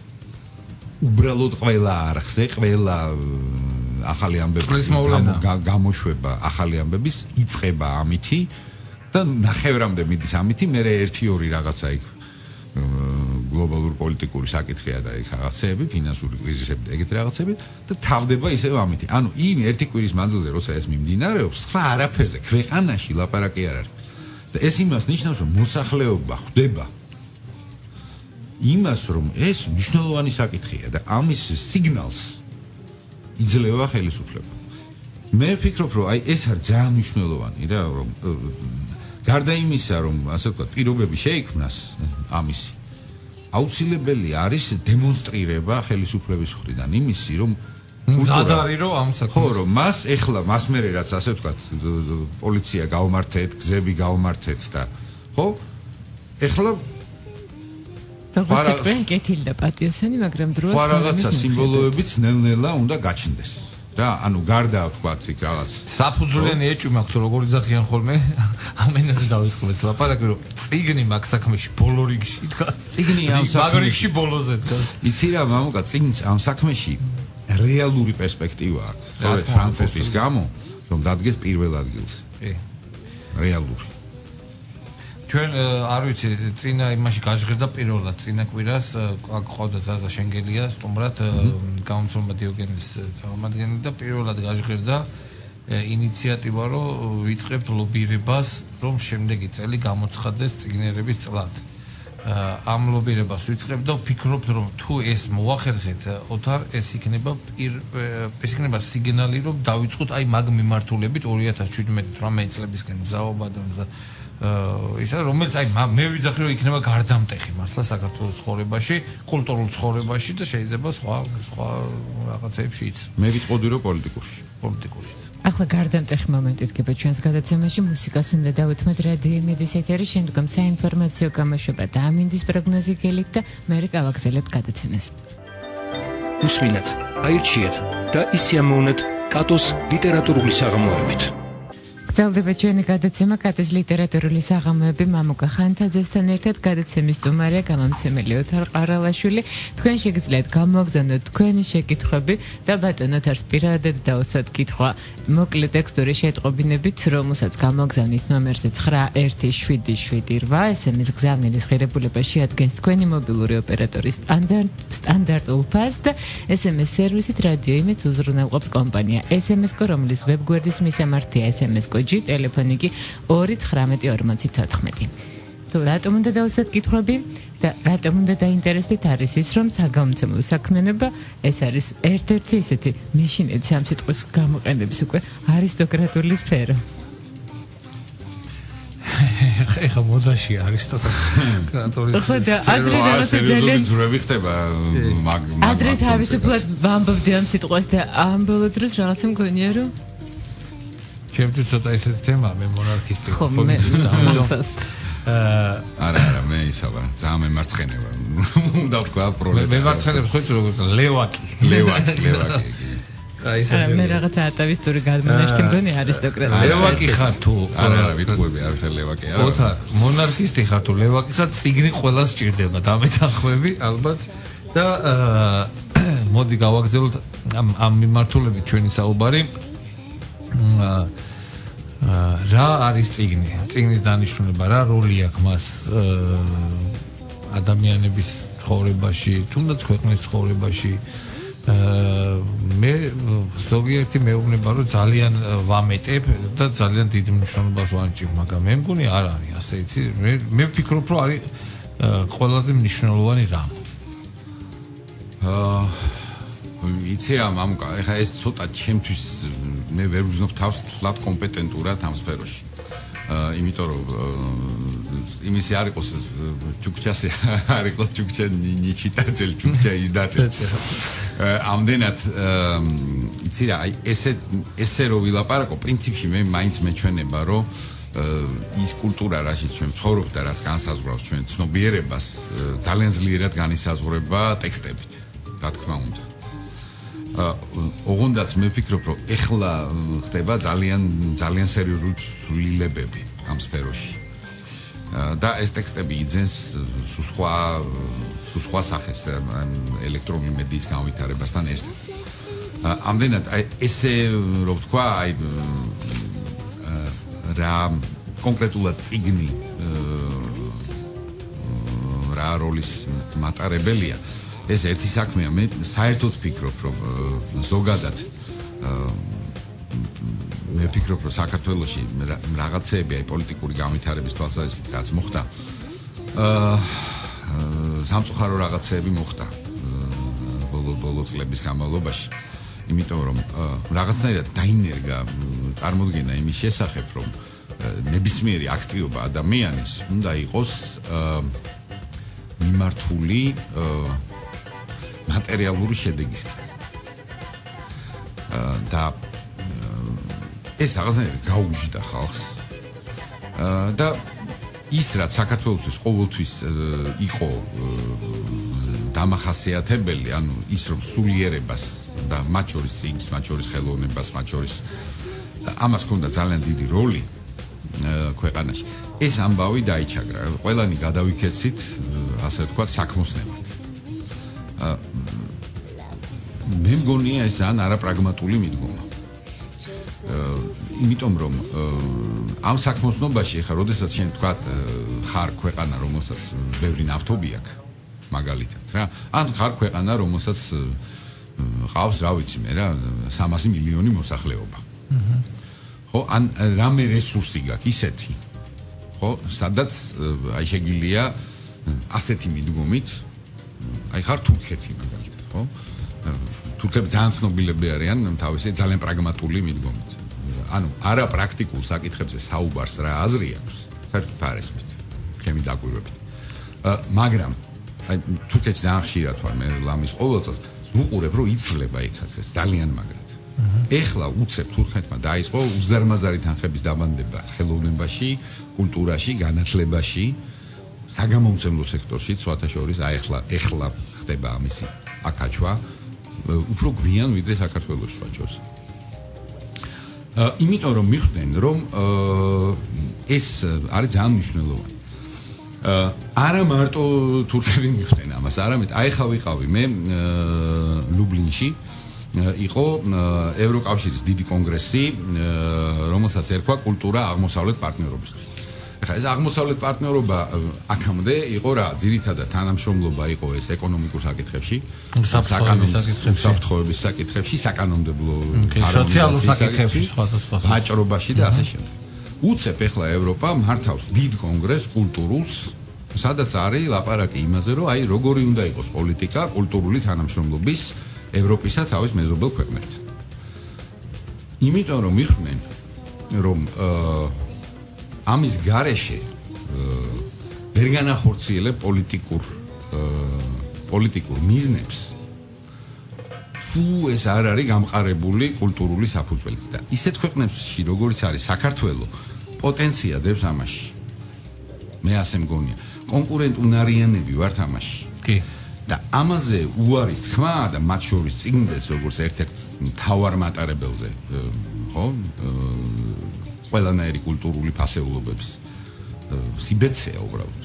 უბრალოდ ყველა არხზე, ყველა ახალი ამბების გამოშვება, ახალი ამბების იწყება ამითი და ნახევრამდე მიდის ამითი, მერე 1-2 რაღაცა იქ გლობალურ პოლიტიკური საკითხია და იქ რაღაცეები, ფინანსური კრიზისები და ეგეთი რაღაცები და თავდება ისევ ამითი. ანუ იმ ერთი კვირის მანძილზე, როცა ეს მიმდინარეობს, სხვა არაფერზე ქვეყანაში ლაპარაკი არ არის. და ეს იმას ნიშნავს, რომ მოსახლეობა ხვდება იმას, რომ ეს მნიშვნელოვანი საკითხია და ამის სიგნალს იძლევა ხელისუფლება. მე ვფიქრობ, რომ აი ეს არის ძალიან მნიშვნელოვანი რა, რომ გარდა იმისა, რომ ასე ვთქვათ, პირობები შეიქმნას ამისი, აუცილებელი არის დემონსტრირება ხელისუფლების მხრიდან იმისი, რომ ზადარი რომ ამ საქმეს ხო, რომ მას მერე რაც ასე ვთქვათ, პოლიცია გაუმართეთ, გზები გაუმართეთ და ხო? ეხლა როგორც თქვენ კეთილდა პატიოსანი, მაგრამ დროაც რაღაცა სიმბოლოებიც ნელ-ნელა უნდა გაჩნდეს. რა, ანუ გარდა ვთქვათ, იქ რაღაც საფუძვლიანი ეჭვი მაქვს, თუ როგორ იძახიან ხოლმე ამენაზე დავიწყებთ ლაპარაკი, რომ წიგნი მაგ საქმეში ბოლო რიგში დგას. წიგნი ამ საქმეში ბოლოზე დგას. იცი რა, მამუკა, წიგნს ამ საქმეში რეალური პერსპექტივა აქვს. სწორედ ფრანკფურტის გამო, რომ დადგეს პირველ ადგილზე. რეალური. ჩვენ არ ვიცი, წინა იმაში გაჟღერდა პირველად, წინა კვირას ყავდა ზაზა შენგელია, სტუმრად გამომცემლობა დიოგენეს წარმომადგენელი და პირველად გაჟღერდა ინიციატივა, რომ ვიწყებთ ლობირებას, რომ შემდეგი წელი გამოცხადდეს წიგნერების წლად. ამ ლობირებას ვიწყებ და ვფიქრობთ, რომ თუ ეს მოახერხეთ, ოთარ, ეს იქნება სიგნალი, რომ დავიწყოთ აი მაგ მიმართულებით 2017-18 წლებისკენ მზაობა და ისა რომელიც აი მე ვიძახი რომ იქნება გარდამტეხი მართლა საქართველოს ცხოვრებაში, კულტურულ ცხოვრებაში და შეიძლება სხვა რაღაცებშიც. მე ვიტყოდი რომ პოლიტიკურში. ახლა გარდამტეხი მომენტი დგება ჩვენს გადაცემაში, მუსიკას უნდა დავუთმოთ რადიო იმედის ეთერის, შემდგომ საინფორმაციო გამოშვება და ამინდის პროგნოზი გელით და მერე გავაგზავნებთ გადაცემას. უსმინეთ, აირჩიეთ და ისიამოვნეთ კატოს ლიტერატურული საღამოებით. გრძელდება ჩვენი გადაცემა კატოს ლიტერატურული საღამოები მამუკა ხანთაძესთან ერთად. გადაცემის სტუმარია გამომცემელი ოთარ ყარალაშვილი. თქვენ შეგიძლიათ გამოგზავნოთ თქვენი შეკითხვები და ბატონ ოთარს პირადად დაუსვათ კითხვა მოკლე ტექსტური შეტყობინებით, რომელსაც გამოგზავნის ნომერზე 917778. SMS გზავნილის ღირებულება შეადგენს თქვენი მობილური ოპერატორის სტანდარტულ ფასს და SMS სერვისით რადიო იმედს უზრუნველყოფს კომპანია SMS-კო, რომლის ვებგვერდის მისამართია SMS-კო ტელეფონი კი 219 თუ რატომ უნდა დავუსვათ კითხვები და რატომ უნდა დაინტერესდეთ არის ის, რომ საგამომცემლო საქმიანობა ეს არის ერთ-ერთი ისეთი მეშინეცი ამ სიტყვის გამოყენების უკვე არისტოკრატული სფერო. ეხა მოდაში არისტოკრატული სერიოზული ძვრები ხდება მაგ ადრე თავისუფლად ვამბობდი ამ სიტყვას და ამ ბოლო დროს რაღაცა მგონია რომ ჩემთვის ცოტა ესეთი თემაა, მე მონარქისტი ხო მე ამბობს არა მე ისა ვარ ძალიან მემარცხენე ვარ უნდა ვთქვა პროლეტარი მე მემარცხენებს ხო როგორ ლევაკი აი ეს მე რაღაცა ატავისტური გადმონაშთი მგონი არისტოკრატია ლევაკი ხარ თუ არა ვიტყვები არ ხარ ლევაკი არა ოთარ მონარქისტი ხარ თუ ლევაკი ხარ წიგნი ყველას სჭირდება დამეთანხმები ალბათ და მოდი გავაგზავნოთ ამ მიმართულებით ჩვენი საუბარი რა არის წიგნი? წიგნის დანიშნულება რა როლი აქვს მას ადამიანების ცხოვრებაში, თუნდაც ქვეყნის ცხოვრებაში? მე ზოგიერთი მეუბნება რომ ძალიან ვამეტებ და ძალიან დიდ მნიშვნელობას ვანიჭებ, მაგრამ მე მგონი არ არის ასე, იცი? მე ვფიქრობ რომ არის ყველაზე მნიშვნელოვანი რამ. იცი მამუკა, ეხა ეს ცოტა ჩემთვის მე ვერ ვგზნობ თავს თლად კომპეტენტურად ამ სფეროში. იმიტომ რომ იმისი არ იყოს ჩუქჩასი არ იყოს ჩუქჩა ნიჩიტაძელი ჩუქჩა ისდაცელი. ამდენად იცი რა, აი ესე რო ვილაპარაკო, პრინციპში მე მაინც მეჩვენება რომ ის კულტურა რაშიც ჩვენ ცხოვრობთ და რაც განსაზღვრავს ჩვენ ცნობიერებას ძალიან ძლიერად განისაზღვრება ტექსტებით, რა თქმა უნდა. ოღონდაც მე ვფიქრობ, რომ ეხლა ხდება ძალიან სერიოზული ცვლილებები ამ სფეროში. და ეს ტექსტები იძენს სხვა სახეს ელექტრონული მედიის განვითარებასთან ერთად. ამდენად ესე რომ ვთქვა, რა კონკრეტულად წიგნი რა როლის მატარებელია, ეს ერთი საქმეა. მე საერთოდ ვფიქრობ, რომ ზოგადად მე ვფიქრობ, რომ საქართველოში რაღაცეები პოლიტიკური განვითარების თვალსაზრისით რაც მოხდა, სამწუხარო რაღაცეები მოხდა ბოლო წლების განმავლობაში. იმიტომ რომ რაღაცნაირად დაინერგა წარმოდგენა იმის შესახებ, რომ ნებისმიერი აქტივობა ადამიანის უნდა იყოს მიმართული მატერიალური შედეგისკენ. და ეს რაღაცნაირად გაუჟდა ხალხს. და ის რაც საქართველოსთვის ყოველთვის იყო დამახასიათებელი, ანუ ის რომ სულიერებას და მათ შორის წიგნს, მათ შორის ხელოვნებას, მათ შორის ამას ჰქონდა ძალიან დიდი როლი ქვეყანაში. ეს ამბავი დაიჩაგრა. ყველანი გადავიქეცით, ასე ვთქვათ, საქმოსნებად. მე მგონია ეს ძალიან არაპრაგმატული მიდგომა. იმიტომ რომ ამ საქმოსნობაში ხა, როდესაც შენ ვთქვათ, ხარ ქვეყანა, რომელსაც ბევრი ნავთობი აქვს, მაგალითად, რა. ან ხარ ქვეყანა, რომელსაც ყავს, რა ვიცი მე რა, 300 მილიონი მოსახლეობა. ხო, ან რამე რესურსი გაქვს ისეთი. ხო, სადაც აი შეგიძლია ასეთი მიდგომით, აი ხარ თურქეთი მაგალითად, ხო? თურქები ძალიან ცნობილები არიან თავისი ძალიან პრაგმატული მიდგომით. ანუ არა პრაქტიკულ საკითხებზე საუბარს რა აზრი აქვს, საერთოდ არ ესმით, ჩემი დაკვირვებით. მაგრამ აი თურქეთში ძალიან ხშირად ვარ მე ლამის ყოველწელს ვუყურებ, რომ იცლება იქაც ეს ძალიან მაგრად. ეხლა უცებ თურქეთმა დაიწყო უზარმაზარი თანხების დაბანდება ხელოვნებაში, კულტურაში, განათლებაში, საგამომცემლო სექტორში, სხვათა შორის აი ეხლა ხდება ამისი აკაჩვა, უფრო გვიან ვიდრე საქართველოს სხვა შორის. იმიტომ რომ მიხვდნენ, რომ ეს არის ძალიან მნიშვნელოვანი. არა მარტო თურქები მიხვდნენ ამას, არამედ აი ხა ვიყავი მე ლუბლინში, იყო ევროკავშირის დიდი კონგრესი, რომელსაც ერქვა კულტურა აღმოსავლეთ პარტნიორობისთვის. ეხლა ეს აღმოსავლეთ პარტნიორობა აქამდე იყო რა, ძირითადად თანამშრომლობა იყო ეს ეკონომიკურ საკითხებში, უსაფრთხოების საკითხებში, საკანონმდებლო სოციალურ საკითხებში, სხვა ვაჭრობაში და ასე შემდეგ. უცებ ეხლა ევროპა მართავს დიდ კონგრესს კულტურულს, სადაც არის ლაპარაკი იმაზე, რომ აი როგორი უნდა იყოს პოლიტიკა კულტურული თანამშრომლობის ევროპისა თავის მეზობელ ქვეყნებთან. იმიტომ რომ მიხვდნენ, რომ ამის გარეშე ვერ განახორციელებ პოლიტიკურ მიზნებს, თუ ეს არ არის გამყარებული კულტურული საფუძველი. და ისეთ ქვეყნებში, როგორც არის საქართველო, პოტენცია დებს ამაში. მე ასე მგონია. კონკურენტუნარიანები ვართ ამაში. კი. და ამაზე უარის თქმა და მათ შორის წიგნზეც როგორც ერთ-ერთ მთავარ მატარებელზე, ხო? ყველანაირი კულტურული ფასეულობების სიბეცეა უბრალოდ.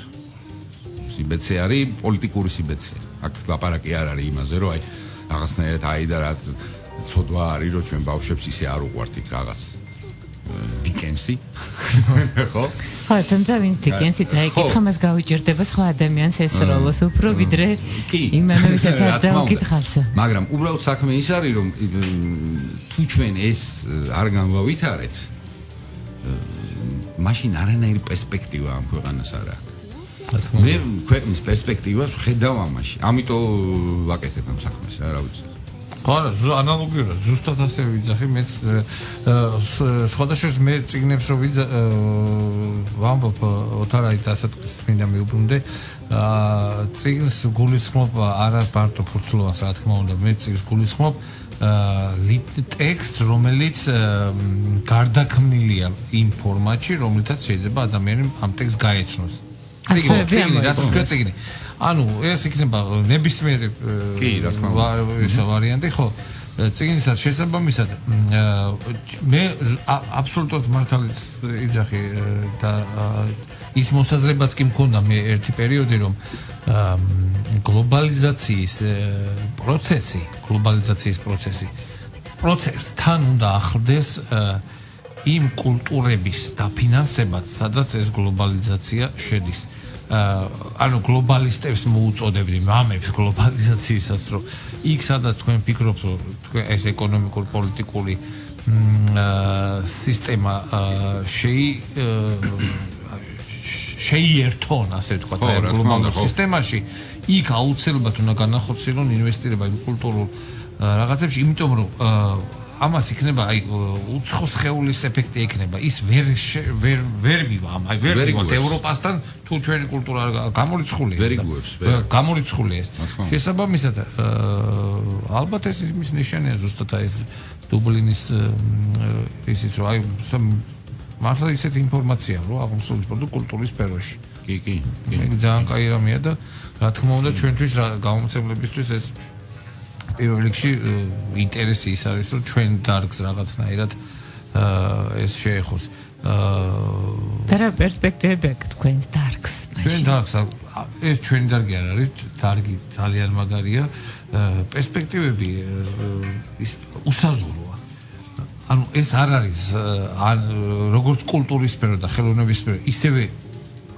სიბეცე არის პოლიტიკური სიბეცე. აქ ლაპარაკი არ არის იმაზე, რომ აი რაღაცნაირად აი და რა ცოდვა არის, რომ ჩვენ ბავშვებს ისე არ უყვართ იქ რაღაც დიკენსი. ხო? ხო, თუმცა ვინც დიკენსი წაიკითხა, მას გავიჭირდება სხვა ადამიანს ესროლოს უფრო ვიდრე იმან ვისაც არ დავკითხავს. მაგრამ უბრალოდ საქმე ის არის, რომ თუ ჩვენ ეს არ განვავითარეთ, მაშინ არანაირი პერსპექტივა ამ ქვეყანას არ აქვს. მე ქვეყნის პერსპექტივას ვხედავ ამაში. ამიტომ ვაკეთებ ამ საქმეს, რა ვიცი. ხო, ანალოგიურად, ზუსტად ასე ვიძახი, მეც სხვადასხვა მე წიგნებს რო ვამბობ ოთარაი დასაწყისით მინდა მიუბრუნდე, წიგნს გულისხმობ არა მარტო ფურცლოვანს, რა თქმა უნდა, მე წიგნს გულისხმობ ტექსტ, რომელიც გარდაქმნილია იმ ფორმატში, რომლითაც შეიძლება ადამიანი ამ ტექსტს გაეცნოს. წიგნი, ანუ ეს იქნება ნებისმიერი ვარიანტი, ხო? წიგნისაც შესაბამისად მე აბსოლუტურად მართალიც იძახი და ის მოსაზრებაც კი მქონდა მე ერთი პერიოდი რომ გლობალიზაციის პროცესთან უნდა ახლდეს იმ კულტურების დაფინანსებაც, სადაც ეს გლობალიზაცია შედის. ანუ გლობალისტებს მოუწოდებდი მამებს გლობალიზაციისას, რომ იქ სადაც თქვენ ფიქრობთ, რომ ეს ეკონომიკურ პოლიტიკური სისტემა შეიერთონ, ასე ვთქვათ, გლობალურ სისტემაში, იქ აუცილებლად უნდა განახორციელონ ინვესტირება იმ კულტურულ რაღაცებში, იმიტომ რომ ამას იქნება უცხო სხეულის ეფექტი იქნება. ის ვერ მივა, ვერ მივა ევროპასთან თუ ჩვენი კულტურა გამორიცხულია. გამორიცხულია ეს. შესაბამისად, ალბათ ეს იმის ნიშანია ზუსტად ეს დუბლინის ისიც რომ მართლა ისეთი ინფორმაცია რომ აღმოსავლეთის კულტურის სფეროში. კი. ძალიან კაი რამეა და რა თქმა უნდა ჩვენთვის გამომცემლებისთვის ეს პირველ რიგში ინტერესი ის არის რომ ჩვენ დარგს რაღაცნაირად ეს შეეხოს. და რა პერსპექტივები აქვს თქვენს დარგს? ჩვენ დარგს ეს ჩვენი დარგი არ არის, დარგი ძალიან მაგარია. პერსპექტივები ის უსაზღვროა. ანუ ეს არ არის როგორც კულტურის სფერო და ხელოვნების სფერო, ისევე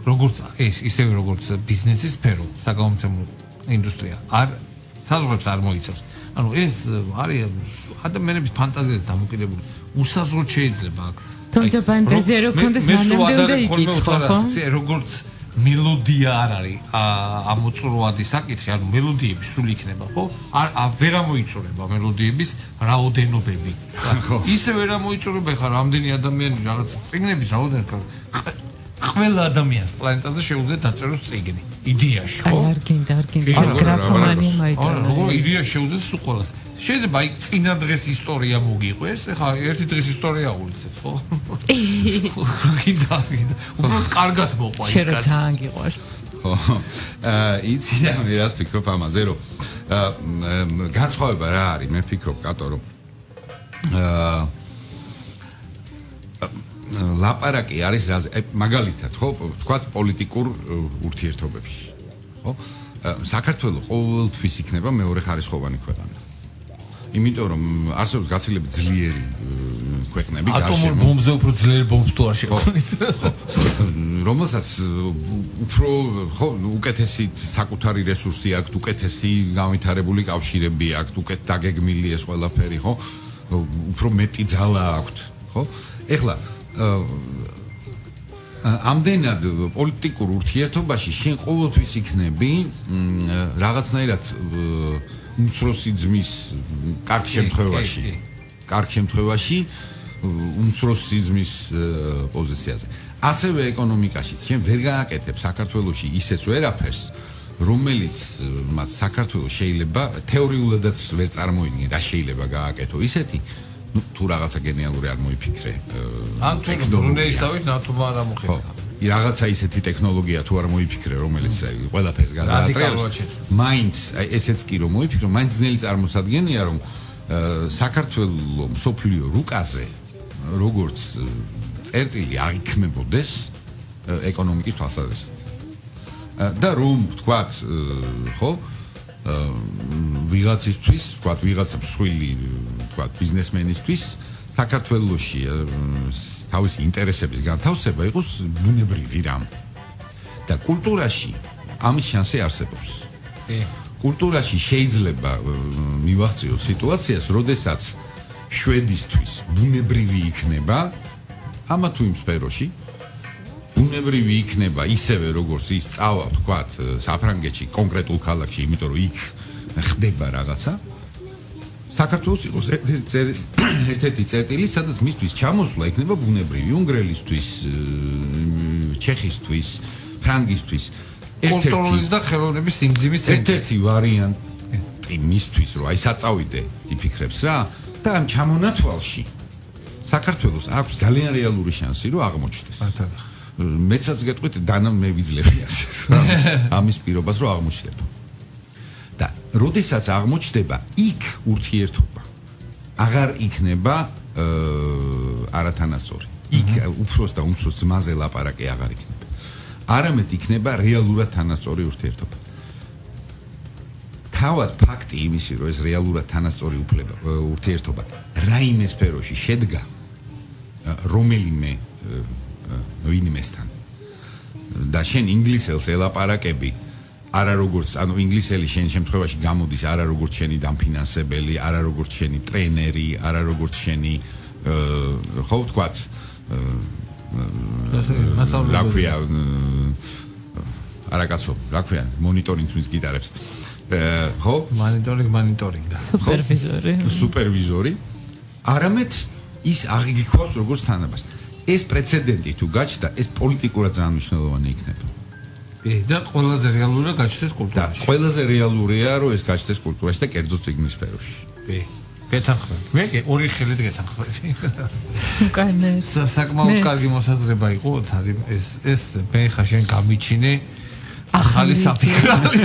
როგორც ბიზნესის სფერო, საგამომცემლო ინდუსტრია. საზღვრებს არ მოიცავს. ანუ ეს არის ადამიანების ფანტაზიაზე დამოკიდებული. უსაზღვროდ შეიძლება აქ. თუმცა ფანტაზია რო კონდეს მანამდე უნდა იკითხო, ხო? როგორც მელოდია არ არის ამოწურვადი საკითხი, ანუ მელოდიები სულ იქნება, ხო? ვერ ამოიწურება მელოდიების რაოდენობები. ისე ვერ ამოიწურება ხა რამდენი ადამიანი რაღაც წიგნების რაოდენობა ყველა ადამიანს პლანეტაზე შეუძლია დაწეროს წიგნი იდეაში, ხო? არ გინდა გრაფომანია მაიტორა. ხო, იდეაში შეუძლია სულ ყველას. შეიძლება იქ წინა დღეს ისტორია მოგიყვეს, ეხლა ერთი დღის ისტორია აულიცეთ, ხო? გინდა. უბრალოდ კარგად მოყვა ის კაცი. შეიძლება ძალიან გიყვარს. ხო. იცი და მე რას ფიქრობ ამაზე, რომ განსხვავება რა არის, მე ფიქრობ კატო, რომ ლაპარაკი არის რაზე, მაგალითად, ხო, ვთქვათ პოლიტიკურ ურთიერთობებში, ხო? საქართველოს ყოველთვის იქნება მეორეხარისხოვანი ქვეყანა. იმიტომ რომ არსებობს გაცილებით ძლიერი ქვეყნები, ატომურ ბომბზე უფრო ძლიერი ბომბს თუ არ შექმნით. რომელსაც უფრო ხო, უკეთესი საკუთარი რესურსი აქვს, უკეთესი განვითარებული კავშირები აქვს, უკეთ დაგეგმილი ეს ყველაფერი, ხო? უფრო მეტი ძალა აქვს, ხო? ეხლა ამდენად პოლიტიკურ ურთიერთობაში შენ ყოველთვის იქნები რაღაცნაირად უმცროსი ძმის კარგ შემთხვევაში უმცროსი ძმის პოზიციაზე. ასევე ეკონომიკაშიც შენ ვერ გააკეთებ საქართველოში ისეც ვერაფერს, რომელიც მათ საქართველოს შეიძლება თეორიულადაც ვერ წარმოიდგინე რა შეიძლება გააკეთო ისეთი თუ რაღაცა გენიალური არ მოიფიქრე. ან თუ ბრუნეისავით ნათუმა არ ამოხერხა. რაღაცა ისეთი ტექნოლოგია თუ არ მოიფიქრე, რომელიც ყველაფერს გადაატრიალებს. მაინც ესეც კი რომ მოიფიქრო, მაინც ძნელი წარმოსადგენია, რომ საქართველოს მსოფლიო რუკაზე როგორც წერტილი აღიქმებოდეს ეკონომიკის თვალსაზრისით. და რომ ვთქვათ, ხო, ვიღაცისთვის, ვთქვათ, ვიღაცა მსხვილი, ვთქვათ, ბიზნესმენისთვის საქართველოში თავისი ინტერესების განთავსება იყოს ბუნებრივი რამ. და კულტურაში ამის შანსი არსებობს. კულტურაში შეიძლება მივახციოთ სიტუაციას, როდესაც შვედისთვის ბუნებრივი იქნება ამა თუ იმ სფეროში, ბუნებრივი იქნება ისევე როგორც ის წავა, ვთქვათ, საფრანგეთში, კონკრეტულ ქალაქში, იმიტომ რომ იქ ხდება რაღაცა. საქართველოს იყოს ერთ-ერთი წერტილი, სადაც მისთვის ჩამოსვლა იქნება ბუნებრივი, უნგრელისთვის, ჩეხისთვის, ფრანგისთვის. კულტურის და ხელოვნების სიმძიმის ერთ-ერთი ვარიანტი მისთვის, რომ აი საწავიდე იფიქრებს რა, და ამ ჩამონათვალში საქართველოს აქვს ძალიან რეალური შანსი, რომ აღმოჩნდეს. მეცაც გეტყვით, დანა მე ვიძლევი ასე. ამის პირობას რომ აღმოჩნდება. და როდესაც აღმოჩნდება, იქ ურთიერთობა აღარ იქნება არათანასწორი. იქ უფროს და უმცროს ძმაზე ლაპარაკი აღარ იქნება. არამედ იქნება რეალურად თანასწორი ურთიერთობა. თავად ფაქტი იმისი, რომ ეს რეალურად თანასწორი ურთიერთობა რაიმე სფეროში შედგა რომელიმე ვინმესთან და შენ ინგლისელს ელაპარაკები არა როგორც ანუ ინგლისელი შენ შემთხვევაში გამოდის არა როგორც შენი დამფინანსებელი, არა როგორც შენი ტრენერი, არა როგორც შენი ხო ვთქვათ რა ქვია არა კაცო რა ქვია მონიტორინგს ვის გიტარებს ხო მონიტორინგა სუპერვიზორი არამედ ის აღიქვავს როგორც თანებას ეს პრეცედენტი თუ გაჩნდა ეს პოლიტიკურად ძალიან მნიშვნელოვანი იქნება და ყველაზე რეალურია გაჩნდეს კულტურაში და ყველაზე რეალურია რომ ეს გაჩნდეს კულტურაში და კერძო წიგნის სფეროში გეთანხმები მე ორი ხელით გეთანხმები უკანეს საკმაოდ კარგი მოსაზრება იყო ეს მე ხა შენ გამიჩინე ახალი საფიქრალი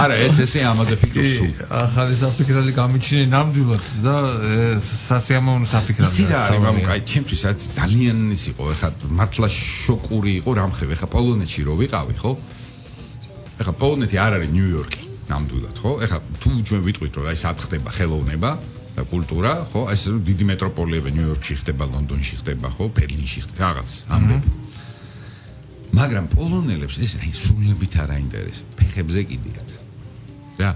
არა ესე ამაზე ფიქრობ ახალი საფიქრალი გამიჩინე ნამდვილად და სასიამოვნო საფიქრალი იცი რა არის მამკაი ჩემთვის ძალიან ის იყო ეხლა მართლა შოკური იყო რამხრივ ეხლა პოლონეთში რო ვიყავი ხო ეხლა პოლონეთი არ არის ნიუ-იორკი ნამდვილად ხო ეხლა თუ ჩვენ ვიტყვით რომ აი სად ხდება ხელოვნება და კულტურა ხო ეს დიდი მეტროპოლიები ნიუ-იორკში ხდება ლონდონში ხდება ხო ბერლინში ხდება რაღაც ამბები მაგრამ პოლონელებს ეს აი სრულებით არ აინტერესებს ფეხებზე კიდიათ რა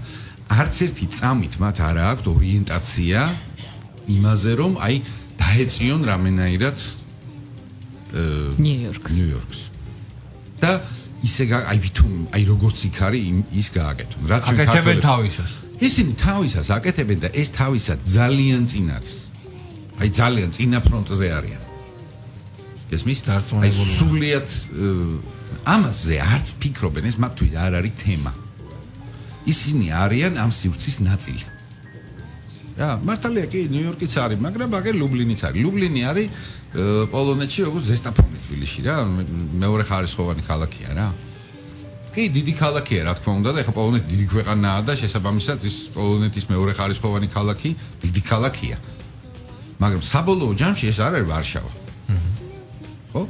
არც ერთი წამით მათ არ აქვს ორიენტაცია იმაზე რომ აი დაეწიონ რამენაირად ნიუ-იორკს და ისე აი ვითომ აი როგორც იქ არის ის გააკეთონ რაც აკეთებენ თავისას ისინი თავისას აკეთებენ და ეს თავისად ძალიან წინ არის აი ძალიან წინა ფრონტზე არიან ესმის აი სულიად ამაზე არც ფიქრობენ ეს მათთვის არ არის თემა ისინი არიან ამ სივრცის ნაწილი რა მართალია კი ნიუ-იორკიც არის მაგრამ აგერ ლუბლინიც არის ლუბლინი არის პოლონეთში როგორც ზესტაფონი თბილისში რა მეორე ხარისხოვანი ქალაქია რა კი დიდი ქალაქია რა თქმა უნდა და ეხლა პოლონეთი დიდი ქვეყანაა და შესაბამისად ის პოლონეთის მეორე ხარისხოვანი ქალაქი დიდი ქალაქია მაგრამ საბოლოო ჯამში ეს არ არის ვარშავა ხო?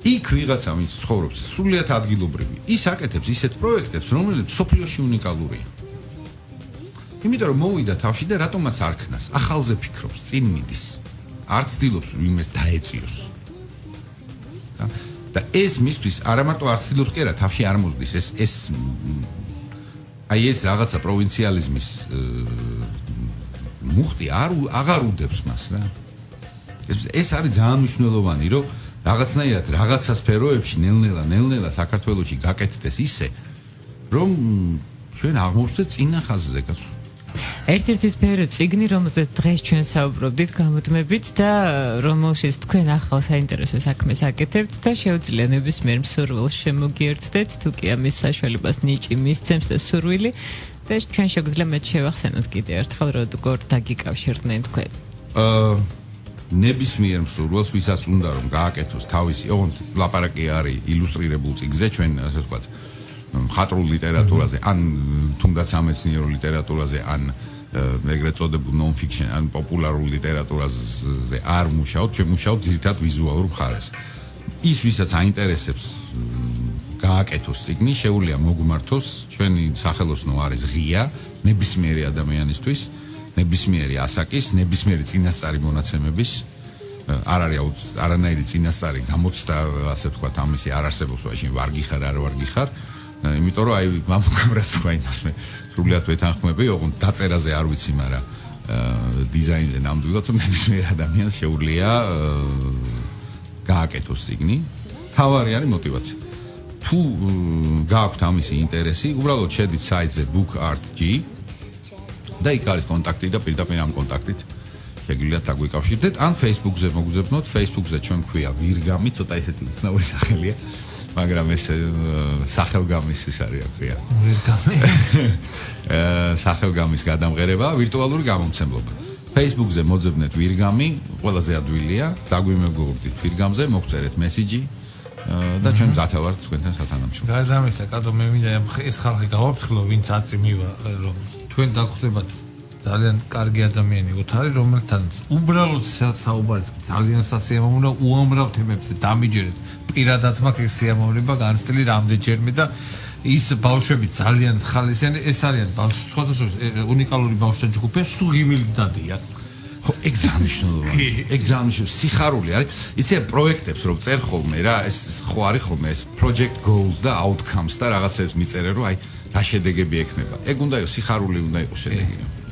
იქ ვიღაცა ვინც ცხოვრობს სრულიად ადგილობრივი. ის აკეთებს ისეთ პროექტებს, რომლებიც სოფლიოში უნიკალურია. იმიტომ რომ მოვიდა თავში და რატომაც არ ქნას, ახალზე ფიქრობს, წინ მიდის. არ ცდილობს ვინმეს დაეწიოს. და ეს მისთვის არა მარტო არ ცდილობს, კი არა, თავში არ მოსდის. ეს აი ეს რაღაცა პროვინციალიზმის მუხტი აღარ უდევს მას რა. ეს არის ძალიან მნიშვნელოვანი, რომ რაღაცნაირად რაღაცა სფეროებში ნელ-ნელა საქართველოში გაკეთდეს ისე, რომ ჩვენ აღმოჩნდეთ წინა ხაზზე კაცო. ერთ-ერთი სფერო წიგნი, რომელზეც დღეს ჩვენ საუბრობდით გამუდმებით და რომელშიც თქვენ ახალ საინტერესო საქმეს აკეთებთ და შეუძლია ნებისმიერ მსურველს შემოგიერთდეთ, თუ კი ამის საშუალებას ნიჭი მისცემს და სურვილი და ჩვენ შეგვიძლია მათ შევახსენოთ კიდე ერთხელ, როგორ დაგიკავშირდნენ თქვენ. ნებისმიერ მსურველს, ვისაც უნდა რომ გააკეთოს თავისი, ოღონდ ლაპარაკი არის ილუსტრირებულ წიგნზე, ჩვენ ასე ვთქვათ, მხატვრულ ლიტერატურაზე, ან თუნდაც სამეცნიერო ლიტერატურაზე, ან ეგრეთ წოდებულ non-fiction, ან პოპულარულ ლიტერატურაზე არ მუშაობთ, ჩვენ მუშაობთ ძირითადად ვიზუალურ მხარეს. ის, ვისაც აინტერესებს გააკეთოს წიგნი, შეუძლია მოგმართოს, ჩვენი სახელოსნო არის ღია, ნებისმიერი ადამიანისთვის. ნებისმიერი ასაკის, ნებისმიერი წინასწარი მონაცემების არ არის არანაირი წინასწარი გამოცდა, ასე ვთქვათ, ამისი არ არსებობს, ვაშინ ვარგი ხარ, არ ვარგი ხარ. იმიტომ რომ აი მამუკამრას თქვა იმას მე სრულიად ვეთანხმები, ოღონდ დაწერაზე არ ვიცი, მაგრამ დიზაინზე ნამდვილად ნებისმიერ ადამიანს შეუძლია გააკეთოს წიგნი. თავარი არის мотиваცია. თუ გააქვთ ამისი ინტერესი, უბრალოდ შედით საიტზე bookart.g და იქ არის კონტაქტი და პირდაპირ ამ კონტაქტით შეგიძლიათ დაგვიკავშირდეთ ან Facebook-ზე მოგძებნოთ. Facebook-ზე ჩვენ ქვია ვირგამი, ცოტა ისეთი უცნაური სახელია, მაგრამ ეს სახელგამის ის არის ქვია. ვირგამი. სახელგამის გადამღერება, ვირტუალური გამომცემლობა. Facebook-ზე მოძებნეთ ვირგამი, ყველაზე ადვილია, დაგვიმეგობრდით ვირგამზე, მოგწერეთ მესიჯი და ჩვენ მზათა ვართ თქვენთან სათანამშრომლო. გადამეცა, კადო მე მინდა ეს ხალხი გავაფრთხილო, ვინც აწი მივა, რომ თქვენ დაგხვდებათ ძალიან კარგი ადამიანი ვიყოთ არის რომელთან უბრალოდ საუბარიც ძალიან სასიამოვნო უამრავ თემებზე დამიჯერეთ პირადად მაქვს ეს სიამოვნება განცდილი რამდენჯერმე და ის ბავშვები ძალიან ხალისიანი ეს არიან სხვადასხვა უნიკალური ბავშვთა ჯგუფია სულ ღიმილი დადიან ხო ეგ ძალიან სიხარული არის ისე პროექტებს რომ წერ ხოლმე რა ეს ხო არის ხოლმე ეს project goals და outcomes და რაღაცებს მიწერე რომ აი რა შედეგები ექნება ეგ უნდა იყოს სიხარული უნდა იყოს შედეგი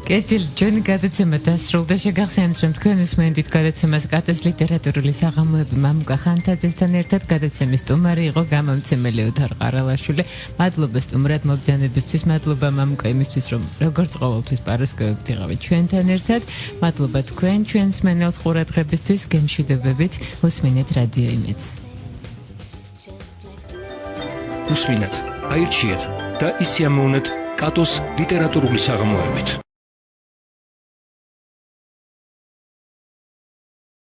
კეთილ ჩვენი გადაცემა დასრულდა შეგახსენებთ რომ თქვენ უსმენთ გადაცემას კატოს ლიტერატურული საღამოები მამუკა ხანთაძესთან ერთად გადაცემის სტუმარი იყო გამომცემელი ოთარ ყარალაშვილი მადლობა სტუმრად მობრძანებისთვის მადლობა მამუკა იმისთვის რომ როგორც ყოველთვის პარასკევებთ იყავით ჩვენთან ერთად მადლობა თქვენ ჩვენს მენელს ყურადღებისთვის გემშვიდობებით უსმენთ რადიო იმედს უსმენთ აირჩიეთ და ისიამოვნეთ კატოს ლიტერატურული საღამოებით